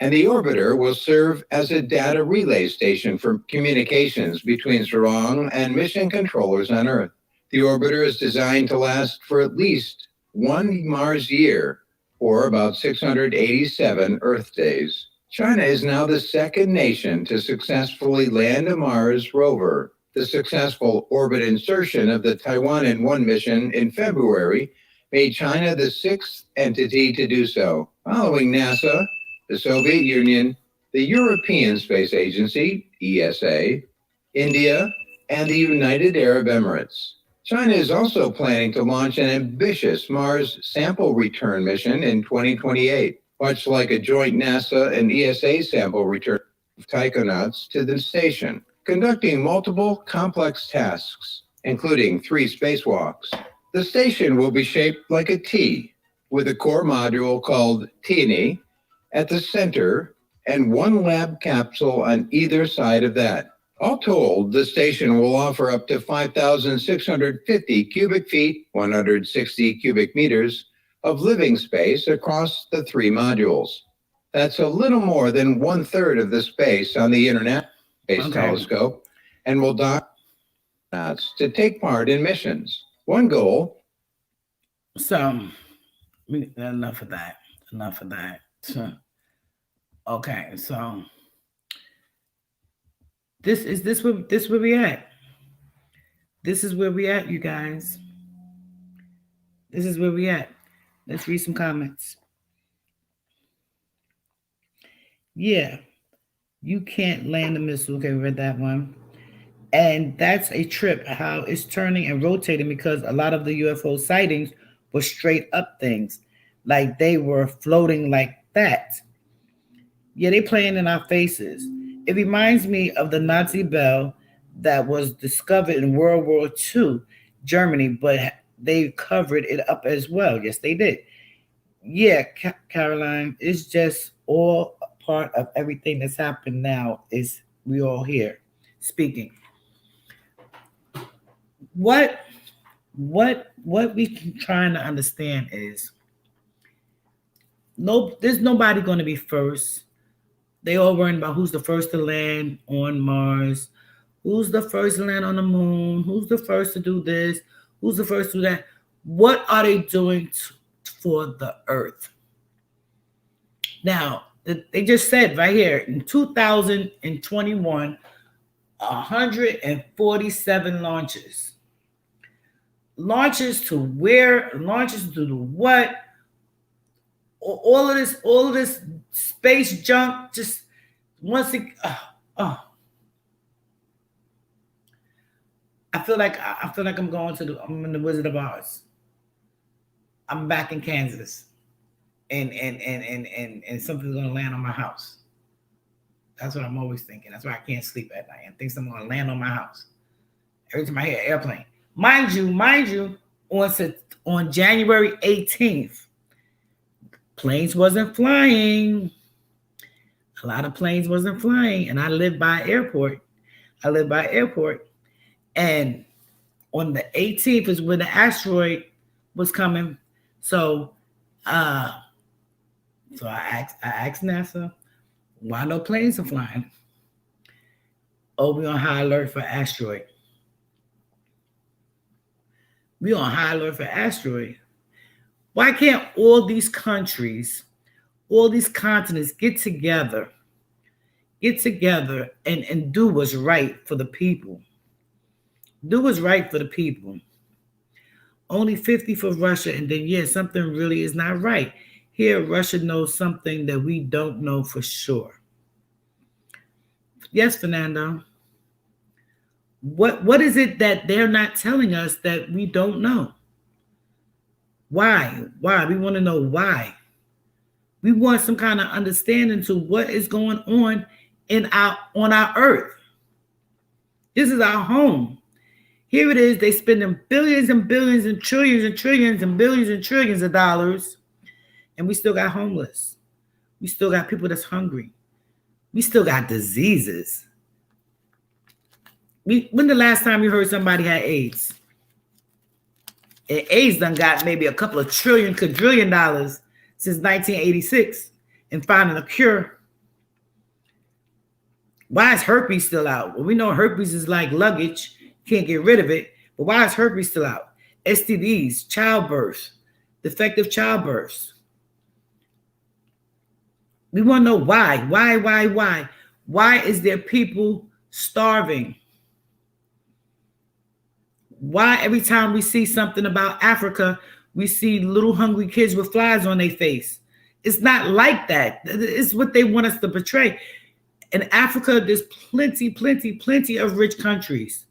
and the orbiter will serve as a data relay station for communications between Zhurong and mission controllers on Earth. The orbiter is designed to last for at least one Mars year, or about 687 Earth days. China is now the second nation to successfully land a Mars rover. The successful orbit insertion of the Taiwan-1 mission in February made China the sixth entity to do so, following NASA, the Soviet Union, the European Space Agency, ESA, India, and the United Arab Emirates. China is also planning to launch an ambitious Mars sample return mission in 2028, much like a joint NASA and ESA sample return of taikonauts to the station, conducting multiple complex tasks, including 3 spacewalks. The station will be shaped like a T, with a core module called Tini at the center and 1 lab capsule on either side of that. All told, the station will offer up to 5,650 cubic feet, 160 cubic meters, of living space across the 3 modules. That's a little more than 1/3 of the space on the International Space Telescope, and will dock to take part in missions. One goal. So, enough of that. Enough of that. Okay, so this where we at. This is where we at, you guys. This is where we at. Let's read some comments. Yeah, you can't land a missile. Okay, we read that one. And that's a trip, how it's turning and rotating, because a lot of the UFO sightings were straight up things. Like they were floating like that. Yeah, they playing in our faces. It reminds me of the Nazi bell that was discovered in World War II, Germany, but they covered it up as well. Yes, they did. Yeah, Caroline, it's just all a part of everything that's happened now. Is we all here speaking. What we can trying to understand is there's nobody going to be first. They all worrying about who's the first to land on Mars, who's the first to land on the moon, who's the first to do this, who's the first to do that. What are they doing for the Earth? Now, they just said right here in 2021, 147 launches. Launches to where? Launches to do what? All of this space junk. Just once it. I feel like I'm I'm in the Wizard of Oz. I'm back in Kansas, and something's gonna land on my house. That's what I'm always thinking. That's why I can't sleep at night. I think something's gonna land on my house. Every time I hear airplane. Mind you, on January 18th, planes wasn't flying. A lot of planes wasn't flying, and I live by airport. And on the 18th is when the asteroid was coming. So I asked NASA, why no planes are flying? Oh, we're on high alert for asteroid. We're on high alert for asteroid. Why can't all these countries, all these continents get together and do what's right for the people? Do what's right for the people. Only 50 for Russia, and then something really is not right. Here, Russia knows something that we don't know for sure. Yes, Fernando. What is it that they're not telling us that we don't know? Why? Why? We want to know why. We want some kind of understanding to what is going on on our earth. This is our home. Here it is. They spending billions and billions and trillions and billions and trillions of dollars, and we still got homeless. We still got people that's hungry. We still got diseases. When the last time you heard somebody had AIDS? And AIDS done got maybe a couple of quadrillion dollars since 1986 and finding a cure. Why is herpes still out? Well, we know herpes is like luggage. Can't get rid of it. But why is herpes still out? STDs, childbirth, defective childbirths. We want to know why. Why? Why is there people starving? Why every time we see something about Africa, we see little hungry kids with flies on their face? It's not like that. It's what they want us to portray. In Africa, there's plenty of rich countries.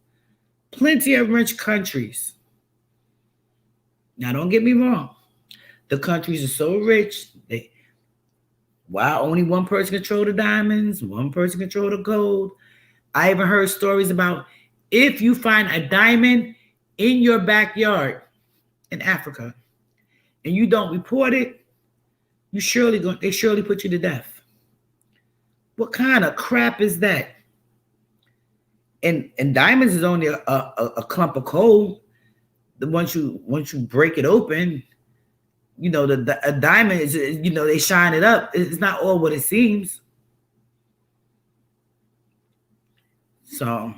Plenty of rich countries. Now, don't get me wrong. The countries are so rich. Why only one person control the diamonds, one person control the gold? I even heard stories about if you find a diamond in your backyard in Africa and you don't report it, they surely put you to death. What kind of crap is that? And diamonds is only a clump of coal. Once you break it open, a diamond is, they shine it up. It's not all what it seems. So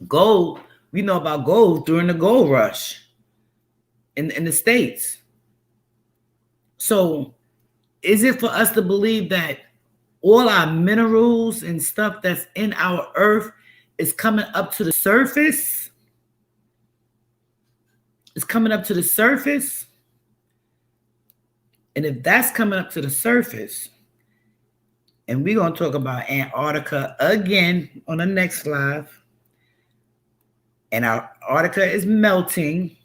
gold, we know about gold during the gold rush in the States. So is it for us to believe that all our minerals and stuff that's in our earth is coming up to the surface? It's coming up to the surface. And if that's coming up to the surface, and we're going to talk about Antarctica again on the next live, and Antarctica is melting.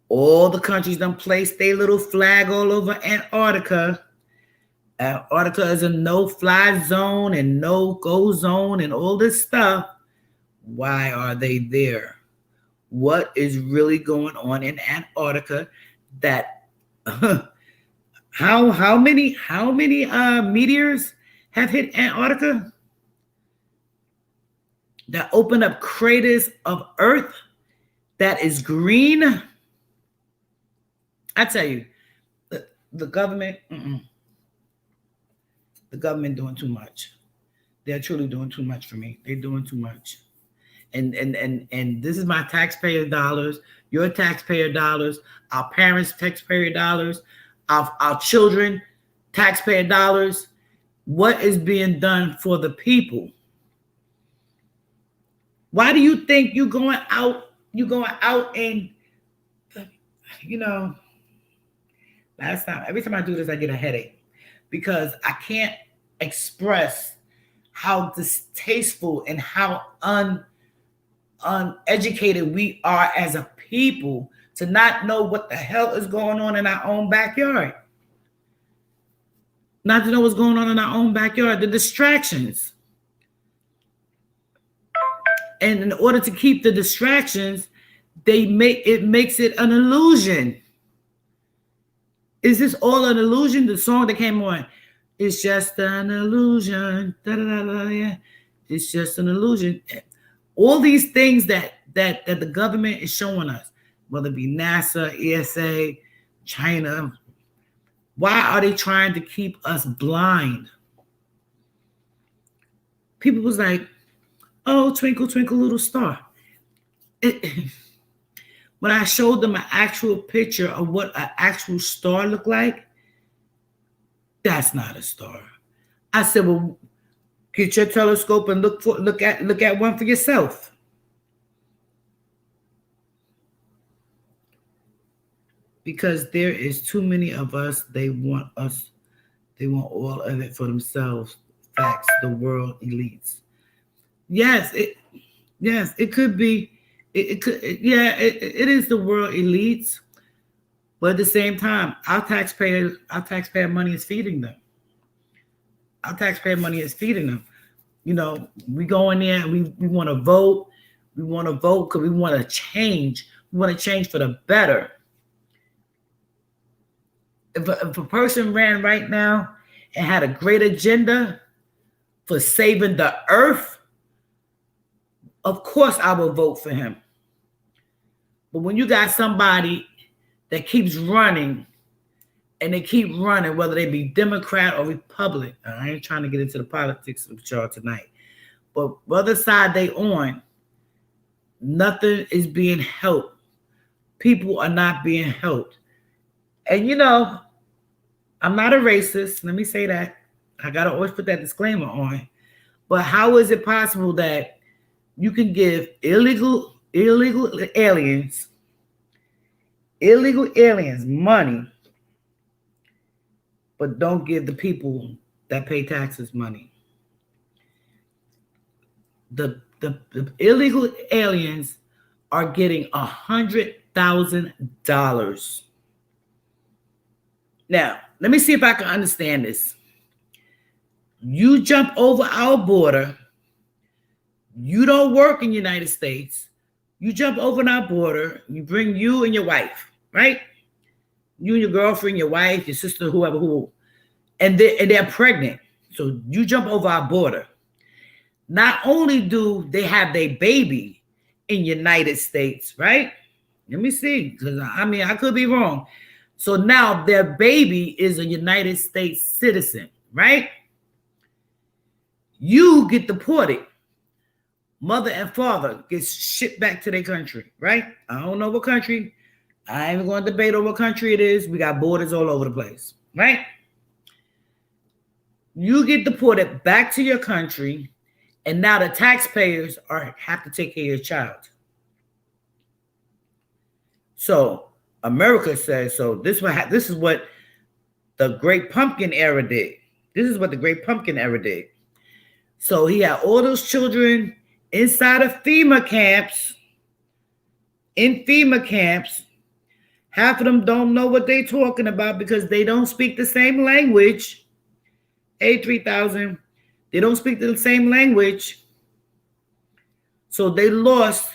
All the countries done placed their little flag all over Antarctica. Antarctica is a no-fly zone and no-go zone and all this stuff. Why are they there? What is really going on in Antarctica? That how many meteors have hit Antarctica that open up craters of Earth that is green? I tell you, the government. The government doing too much. They're truly doing too much for me. They're doing too much. And this is my taxpayer dollars, your taxpayer dollars, our parents' taxpayer dollars, our children, taxpayer dollars. What is being done for the people? Why do you think you're going out and, last time, every time I do this, I get a headache because I can't express how distasteful and how uneducated we are as a people to not know what the hell is going on in our own backyard. Not to know what's going on in our own backyard, the distractions. And in order to keep the distractions, makes it an illusion. Is this all an illusion? The song that came on, it's just an illusion. Da, da, da, da, yeah. It's just an illusion. All these things that the government is showing us, whether it be NASA, ESA, China, why are they trying to keep us blind? People was like, oh, twinkle, twinkle, little star. When I showed them an actual picture of what an actual star looked like, that's not a star. I said, well, get your telescope and look at one for yourself. Because there is too many of us, they want all of it for themselves. Facts, the world elites. Yes, it could be. It is the world elites, But at the same time, our taxpayer money is feeding them. Our taxpayer money is feeding them. You know, we go in there and we want to vote. We want to vote because we want to change. We want to change for the better. If a person ran right now and had a great agenda for saving the earth, of course I will vote for him. But when you got somebody that keeps running and they keep running, whether they be Democrat or Republican, I ain't trying to get into the politics of y'all tonight, but whether side they on, nothing is being helped. People are not being helped. And you know, I'm not a racist. Let me say that. I got to always put that disclaimer on. But how is it possible that you can give illegal aliens money, but don't give the people that pay taxes money? The illegal aliens are getting $100,000. Now, let me see if I can understand this. You jump over our border. You don't work in the United States. You jump over our border. You bring you and your wife, right? You and your girlfriend, your wife, your sister, whoever, and they're pregnant. So you jump over our border. Not only do they have their baby in United States, right? Let me see, because I mean, I could be wrong. So now their baby is a United States citizen, right? You get deported. Mother and father gets shipped back to their country, right? I don't know what country. I ain't even going to debate on what country it is. We got borders all over the place, right? You get deported back to your country, and now the taxpayers have to take care of your child. So America says, so this is what the Great Pumpkin era did. This is what the Great Pumpkin era did. So he had all those children inside of FEMA camps. In FEMA camps, half of them don't know what they're talking about because they don't speak the same language. A3000, they don't speak the same language. So they lost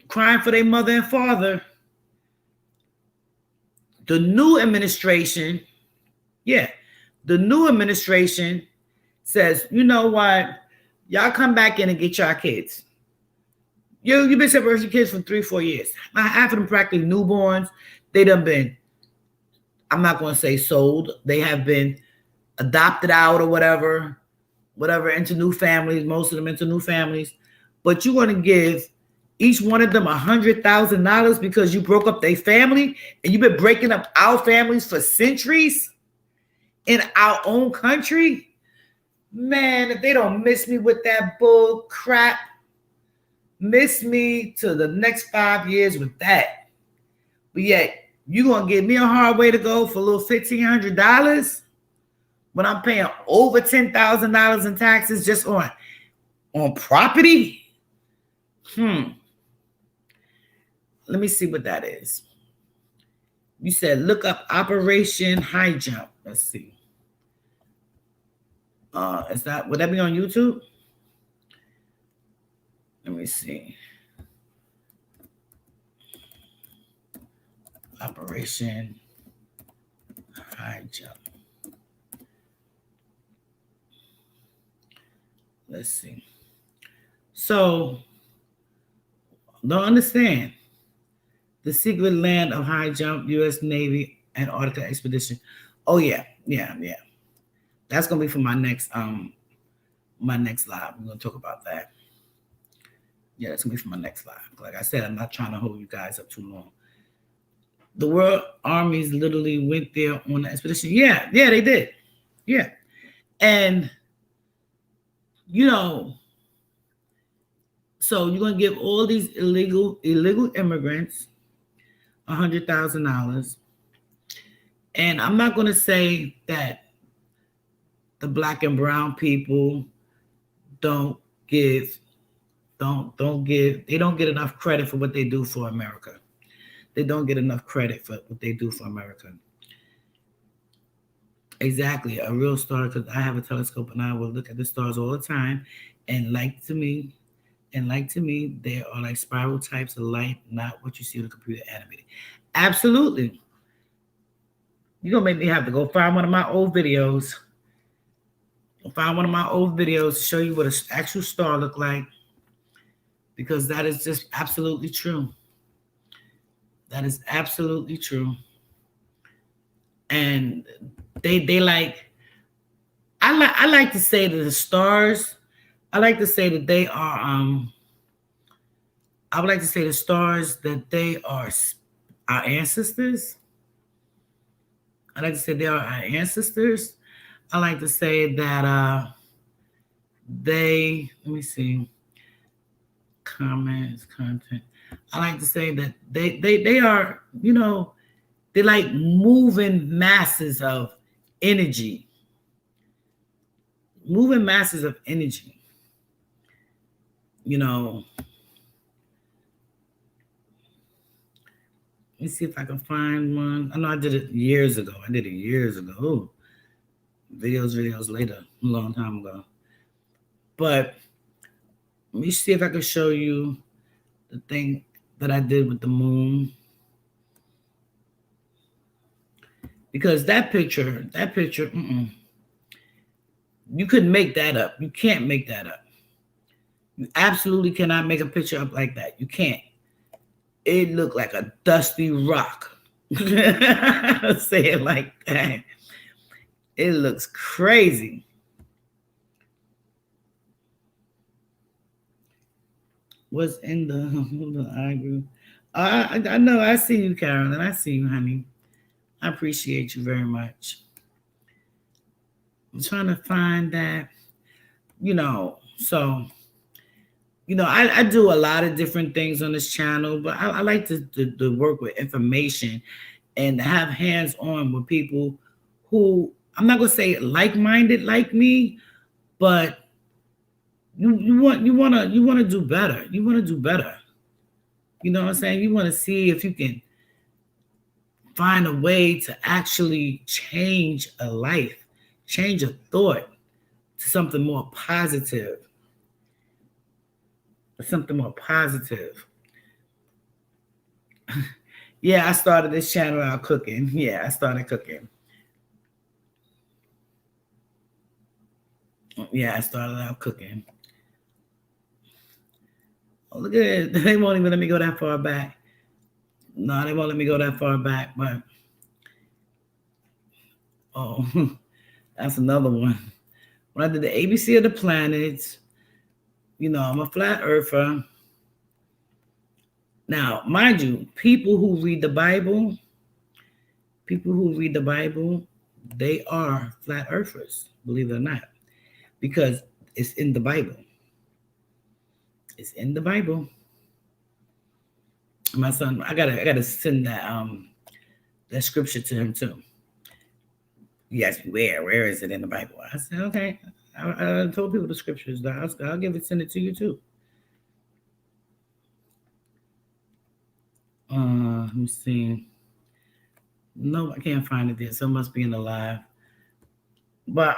crying for their mother and father. The new administration says, you know what? Y'all come back in and get your kids. You've been separating your kids for 3-4 years. Half of them practically newborns. They done been, I'm not going to say sold. They have been adopted out or whatever, into new families, most of them into new families. But you want to give each one of them $100,000 because you broke up their family, and you've been breaking up our families for centuries in our own country? Man, if they don't miss me with that bull crap, miss me to the next 5 years with that. But yet, you going to give me a hard way to go for a little $1,500 when I'm paying over $10,000 in taxes just on property? Let me see what that is. You said look up Operation High Jump. Let's see. Would that be on YouTube? Let me see. Operation High Jump. Let's see. So, don't understand. The Secret Land of High Jump, U.S. Navy Antarctica Expedition. Oh yeah. That's gonna be for my next live. We're gonna talk about that. Yeah, that's gonna be for my next live. Like I said, I'm not trying to hold you guys up too long. The world armies literally went there on the expedition. Yeah, they did. Yeah, and you know, so you're gonna give all these illegal immigrants $100,000, and I'm not gonna say that the black and brown people don't get enough credit for what they do for America. they don't get enough credit for what they do for America. Exactly, a real star, because I have a telescope and I will look at the stars all the time, and like to me, they are like spiral types of light, not what you see on the computer animated. Absolutely. You're gonna make me have to go find one of my old videos. To show you what an actual star look like, because that is just absolutely true. That is absolutely true. And they like, I like to say that the stars, I like to say that they are I would like to say the stars that they are our ancestors. I like to say they are our ancestors. I like to say that let me see, comments, content. I like to say that they are, they're like moving masses of energy. Moving masses of energy. Let me see if I can find one. I know I did it years ago. Ooh, videos later, a long time ago. But let me see if I can show you the thing that I did with the moon. Because that picture, you couldn't make that up. You can't make that up. You absolutely cannot make a picture up like that. You can't. It looked like a dusty rock. Say it like that. It looks crazy. What's in the eye group? I know. I see you, Carolyn. I see you, honey. I appreciate you very much. I'm trying to find that, so, I do a lot of different things on this channel, but I like to work with information and have hands-on with people who, I'm not going to say like-minded like me, but you want to do better. You want to do better. You know what I'm saying? You want to see if you can find a way to actually change a life, change a thought to something more positive. Yeah, I started this channel out cooking. Yeah, I started cooking. Yeah, I started out cooking. Oh, look at it. They won't even let me go that far back. No, they won't let me go that far back, but that's another one. When I did the ABC of the planets, I'm a flat earther. Now, mind you, people who read the Bible, they are flat earthers, believe it or not, because it's in the Bible. It's in the Bible. My son, I gotta send that scripture to him too. He asked me where is it in the Bible? I said, okay. I told people the scriptures. I'll send it to you too. Let me see. No, I can't find it there. So it must be in the live. But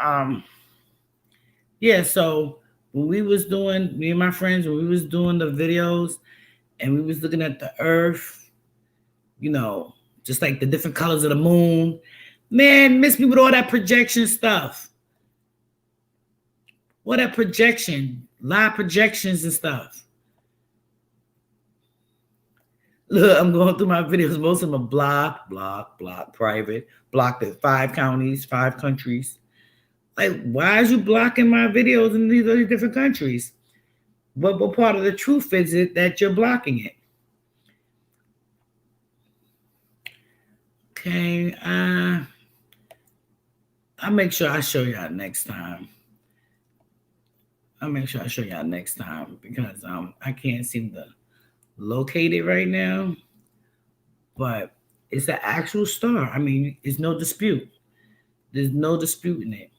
yeah, so when we was doing, me and my friends, when we was doing the videos and we was looking at the earth, just like the different colors of the moon, man, miss me with all that projection stuff. What that projection, live projections and stuff. Look, I'm going through my videos. Most of them are block, private, blocked at 5 counties, 5 countries. Like, why is you blocking my videos in these other different countries? What part of the truth is it that you're blocking it? Okay, I'll make sure I show y'all next time. Because I can't seem to locate it right now. But it's an actual star. I mean, it's no dispute. There's no disputing it.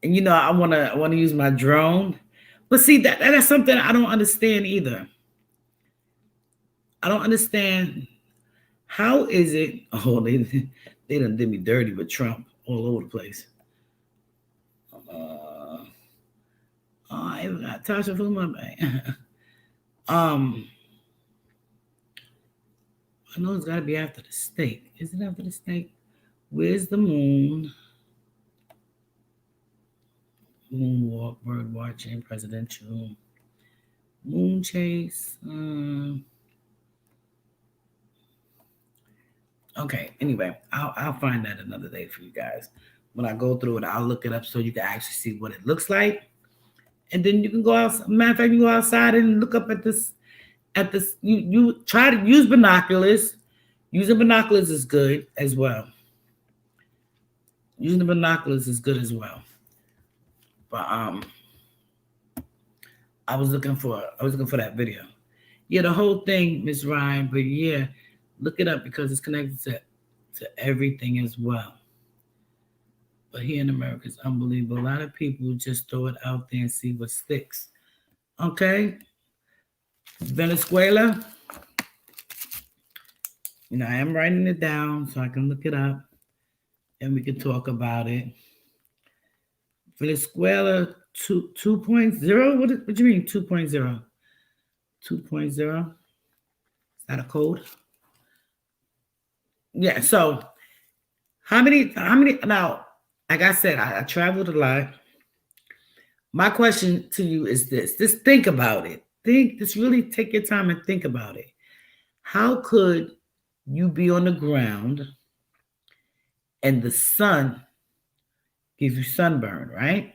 And I wanna use my drone But see, that's something I don't understand either. I don't understand. How is it? Oh, they done did me dirty with Trump all over the place. I even got Tasha for my bag. I know it's got to be after the snake. Is it after the snake? Where's the moon? Moonwalk, bird watching, presidential, moon chase. Okay, anyway, I'll find that another day for you guys. When I go through it, I'll look it up so you can actually see what it looks like. And then you can go out. Matter of fact, you go outside and look up at this. You try to use binoculars. Using binoculars is good as well. Using the binoculars is good as well. But I was looking for that video. Yeah, the whole thing, Miss Ryan. But yeah, look it up because it's connected to everything as well. But here in America, it's unbelievable. A lot of people just throw it out there and see what sticks. Okay, Venezuela. You know, I am writing it down so I can look it up and we can talk about it. Venezuela 2.0. What do you mean 2.0? 2.0. Is that a code? Yeah. So how many now? Like I said, I traveled a lot. My question to you is this. Just think about it. Just really take your time and think about it. How could you be on the ground and the sun gives you sunburn, right?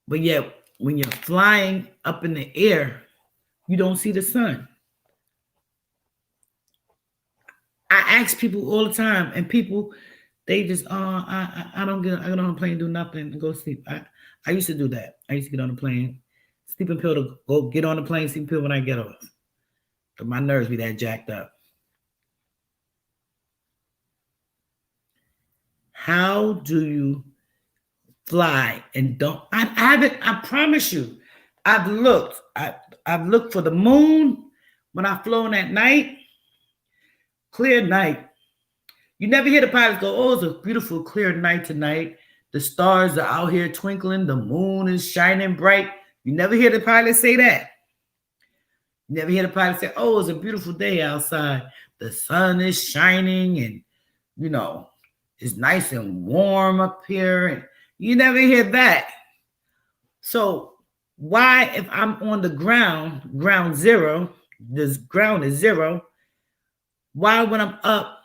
But yet, when you're flying up in the air, you don't see the sun. I ask people all the time, and people, they just, I don't get on a plane, do nothing, and go sleep. I used to do that. I used to get on the plane, sleeping pill to go get on the plane, sleeping pill when I get off. But my nerves be that jacked up. How do you fly and don't? I haven't. I promise you. I've looked. I've looked for the moon when I've flown at night. Clear night. You never hear the pilots go, "Oh, it's a beautiful clear night tonight. The stars are out here twinkling. The moon is shining bright." You never hear the pilot say that. You never hear the pilot say, "Oh, it's a beautiful day outside. The sun is shining and, you know, it's nice and warm up here." And you never hear that. So why, if I'm on the ground zero, this ground is zero, why when I'm up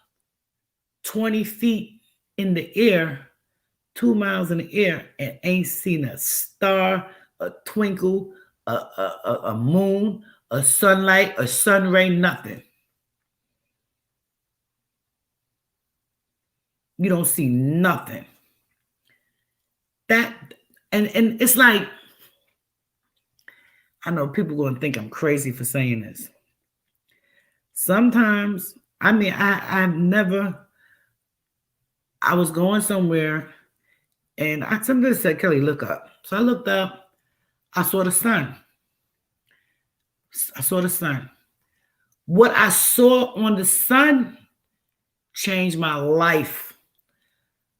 20 feet in the air, 2 miles in the air, and ain't seen a star, a twinkle, a moon, a sunlight, a sun ray, nothing? You don't see nothing. That and it's like, I know people are gonna think I'm crazy for saying this. Sometimes, I mean, I was going somewhere and somebody said, "Kelly, look up." So I looked up, I saw the sun. What I saw on the sun changed my life.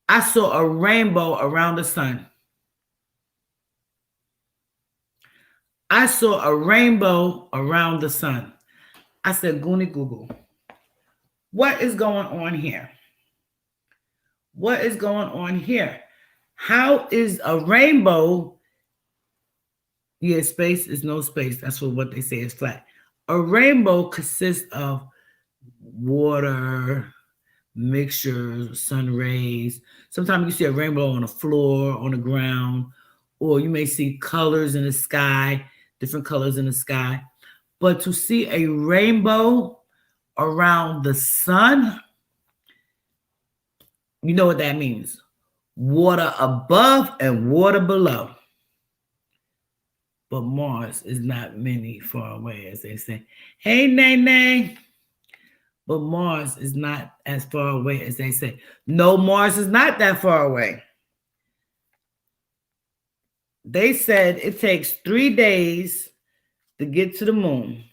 I saw a rainbow around the sun. I saw a rainbow around the sun. I said, "Goonie Google, what is going on here? What is going on here? How is a rainbow?" Yeah, space is no space. That's what they say is flat. A rainbow consists of water, mixtures, sun rays. Sometimes you see a rainbow on the floor, on the ground, or you may see colors in the sky, different colors in the sky. But to see a rainbow around the sun, you know what that means. Water above and water below. But Mars is not many far away, as they say. Hey, Nay. But Mars is not as far away as they say. No, Mars is not that far away. They said it takes 3 days to get to the moon.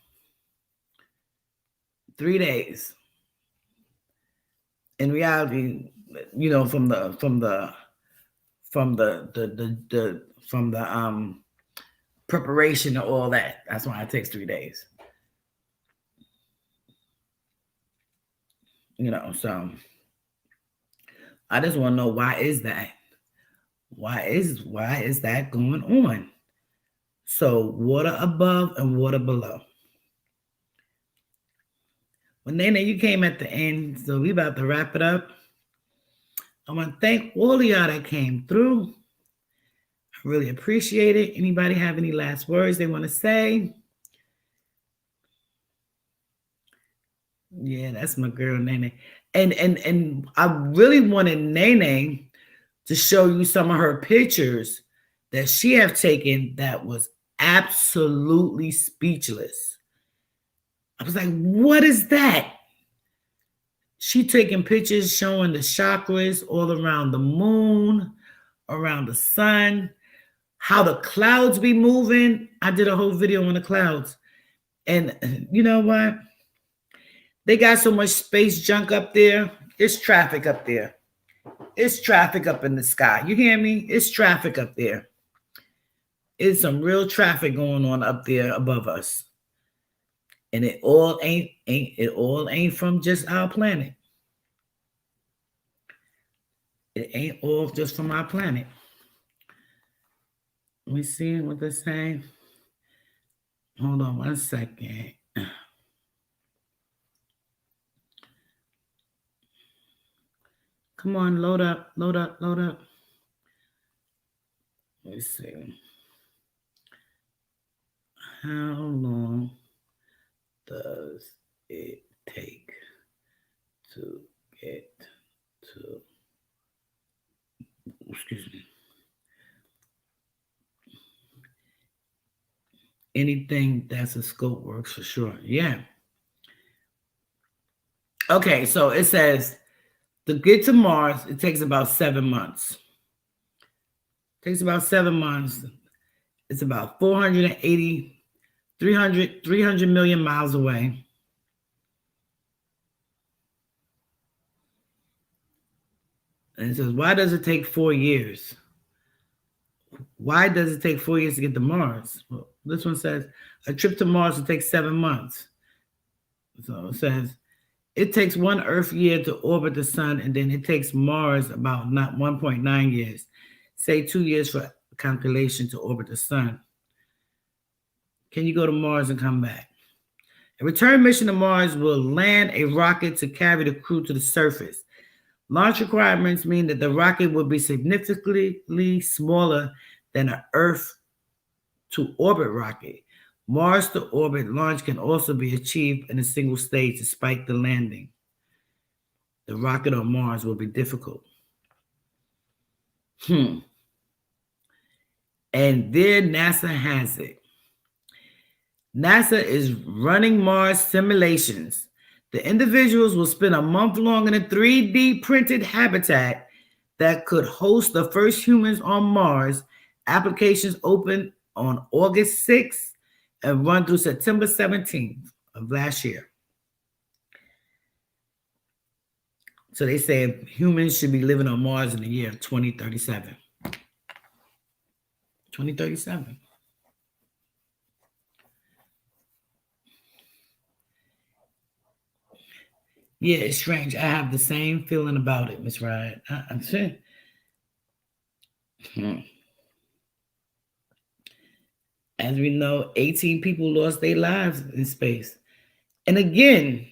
3 days. In reality, you know, from the preparation of all that. That's why it takes 3 days. You know, so I just want to know, why is that? Why is that going on? So water above and water below. Well, Nana, you came at the end, so we about to wrap it up. I want to thank all of y'all that came through. I really appreciate it. Anybody have any last words they want to say? Yeah, that's my girl, Nene. And I really wanted Nene to show you some of her pictures that she have taken that was absolutely speechless. I was like, what is that? She taking pictures showing the chakras all around the moon, around the sun, how the clouds be moving. I did a whole video on the clouds. And you know what? They got so much space junk up there. It's traffic up there. It's traffic up in the sky. You hear me? It's traffic up there. It's some real traffic going on up there above us. And it all ain't from just our planet. It ain't all just from our planet. Let me see what they're saying. Hold on 1 second. Come on, load up. Let me see. How long does it take to get to, excuse me, anything that's a scope works for sure. Yeah. Okay, so it says to get to Mars, it takes about 7 months. It takes about 7 months. It's about 300 million miles away. And it says, why does it take 4 years? Why does it take 4 years to get to Mars? Well, this one says, a trip to Mars will take 7 months. So it says, it takes 1 Earth year to orbit the sun, and then it takes Mars about 1.9 years. Say 2 years for calculation to orbit the sun. Can you go to Mars and come back? A return mission to Mars will land a rocket to carry the crew to the surface. Launch requirements mean that the rocket will be significantly smaller than an Earth to orbit rocket. Mars to orbit launch can also be achieved in a single stage despite the landing. The rocket on Mars will be difficult. And there NASA has it. NASA is running Mars simulations. The individuals will spend a month long in a 3D printed habitat that could host the first humans on Mars. Applications open on August 6th and run through September 17th of last year. So they say humans should be living on Mars in the year 2037. 2037. Yeah, it's strange. I have the same feeling about it, Miss Ryan. I'm saying. As we know, 18 people lost their lives in space. And again,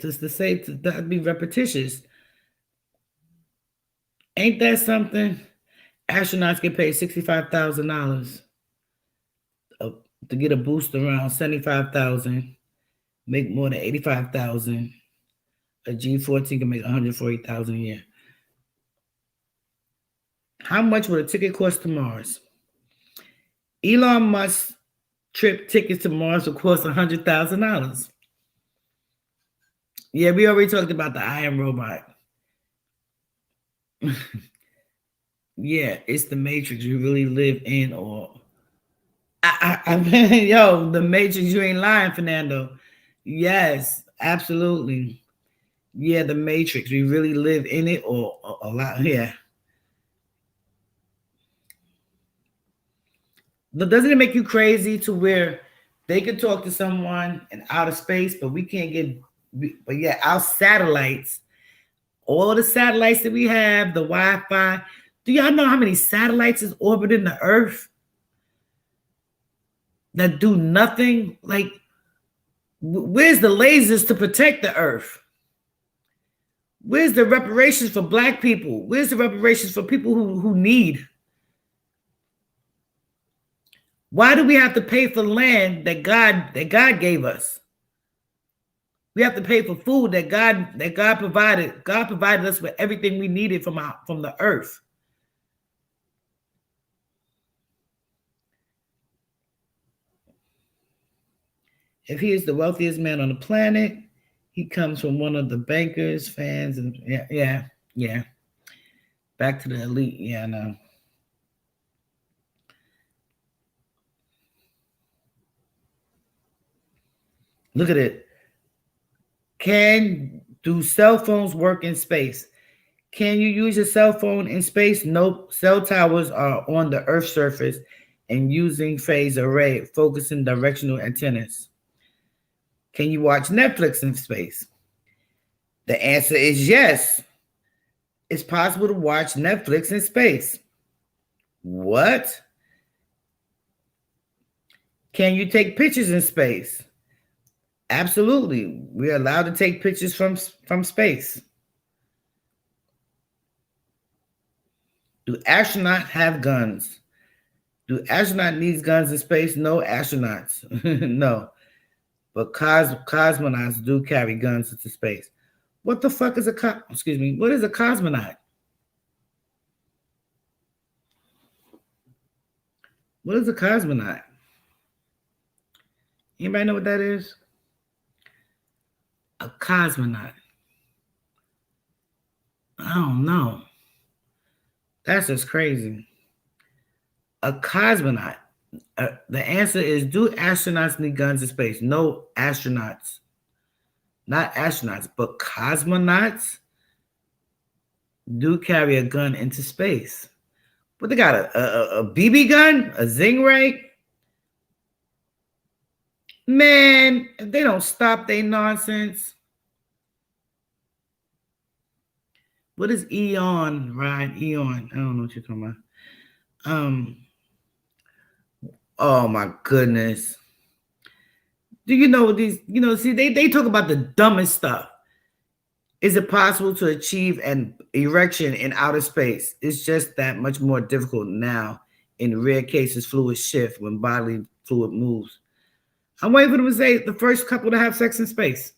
just to say, to that be repetitious, ain't that something? Astronauts get paid $65,000 to get a boost around 75,000, make more than 85,000. A G14 can make 140,000 a year. How much would a ticket cost to Mars? Elon Musk's trip tickets to Mars will cost $100,000. Yeah, we already talked about the Iron Robot. Yeah, it's the matrix you really live in, or I mean, yo, the matrix, you ain't lying, Fernando. Yes, absolutely. Yeah, the matrix, we really live in it, or a lot. Yeah. But doesn't it make you crazy to where they could talk to someone in outer space, but we can't get, but yeah, our satellites, all the satellites that we have, the Wi-Fi. Do y'all know how many satellites is orbiting the Earth that do nothing? Like, where's the lasers to protect the Earth? Where's the reparations for Black people? Where's the reparations for people who need? Why do we have to pay for land that God gave us? We have to pay for food that God provided. God provided us with everything we needed from the earth. If he is the wealthiest man on the planet, he comes from one of the bankers, fans, and yeah. Back to the elite. Yeah, I know. Look at it. Do cell phones work in space? Can you use your cell phone in space? Nope. Cell towers are on the Earth's surface and using phase array, focusing directional antennas. Can you watch Netflix in space? The answer is yes. It's possible to watch Netflix in space. What? Can you take pictures in space? Absolutely. We're allowed to take pictures from space. Do astronauts have guns? Do astronauts need guns in space? No astronauts. No. But cosmonauts do carry guns into space. What the fuck is what is a cosmonaut? What is a cosmonaut? Anybody know what that is? A cosmonaut. I don't know. That's just crazy. A cosmonaut. The answer is, do astronauts need guns in space? No astronauts. Not astronauts, but cosmonauts do carry a gun into space. But they got a BB gun? A Zing Ray? Man, if they don't stop their nonsense. What is Eon, right? Eon. I don't know what you're talking about. Oh my goodness. Do you know these, see, they talk about the dumbest stuff. Is it possible to achieve an erection in outer space? It's just that much more difficult now. In rare cases, fluid shift when bodily fluid moves. I'm waiting for them to say the first couple to have sex in space.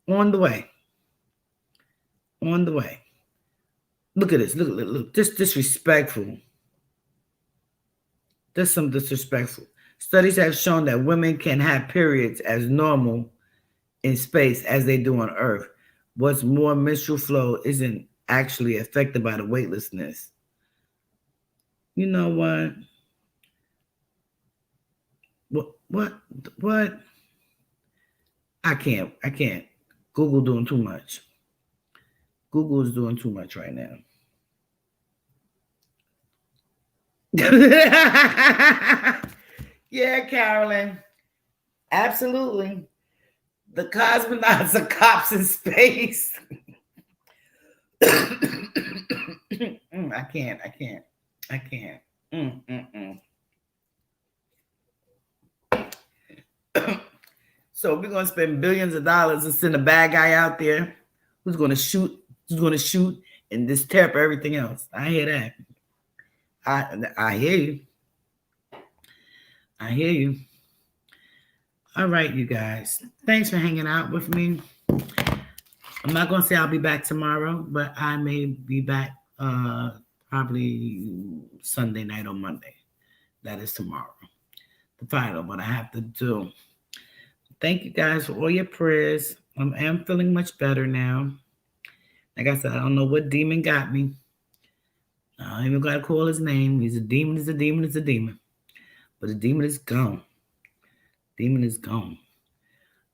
On the way. On the way. Look at this. Look. This disrespectful. There's some disrespectful. Studies have shown that women can have periods as normal in space as they do on Earth. What's more, menstrual flow isn't actually affected by the weightlessness. You know what? What? I can't. Google doing too much. Google is doing too much right now. Yeah, Carolyn. Absolutely. The cosmonauts are cops in space. I can't. So we're gonna spend billions of dollars and send a bad guy out there who's gonna shoot and just tear up everything else. I hear that. I hear you. All right, you guys. Thanks for hanging out with me. I'm not gonna say I'll be back tomorrow, but I may be back probably Sunday night or Monday. That is tomorrow. The final, what I have to do. Thank you guys for all your prayers. I am feeling much better now. Like I said, I don't know what demon got me. I don't even got to call his name. He's a demon, he's a demon, he's a demon. But the demon is gone. Demon is gone.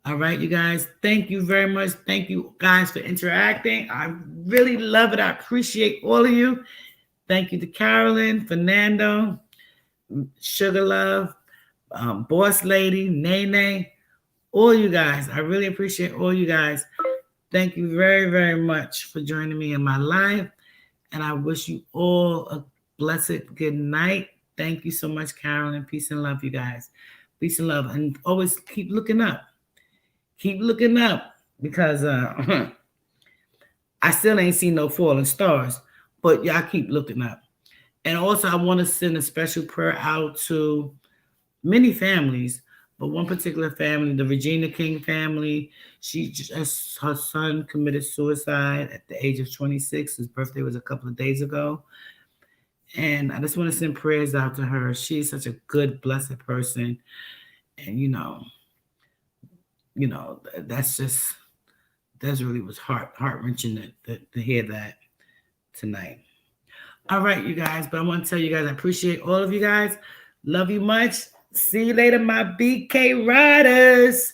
All right, you guys. Thank you very much. Thank you guys for interacting. I really love it. I appreciate all of you. Thank you to Carolyn, Fernando, Sugar Love, Boss Lady, Nene, all you guys. I really appreciate all you guys. Thank you very, very much for joining me in my life. And I wish you all a blessed good night. Thank you so much, Carolyn. Peace and love, you guys. Peace and love. And always keep looking up. Keep looking up, because I still ain't seen no falling stars, but y'all keep looking up. And also, I want to send a special prayer out to many families, but one particular family, the Regina King family. Her son committed suicide at the age of 26. His birthday was a couple of days ago. And I just want to send prayers out to her. She's such a good, blessed person. And, that's really was heart-wrenching to hear that tonight. All right, you guys, but I want to tell you guys, I appreciate all of you guys. Love you much. See you later, my BK Riders.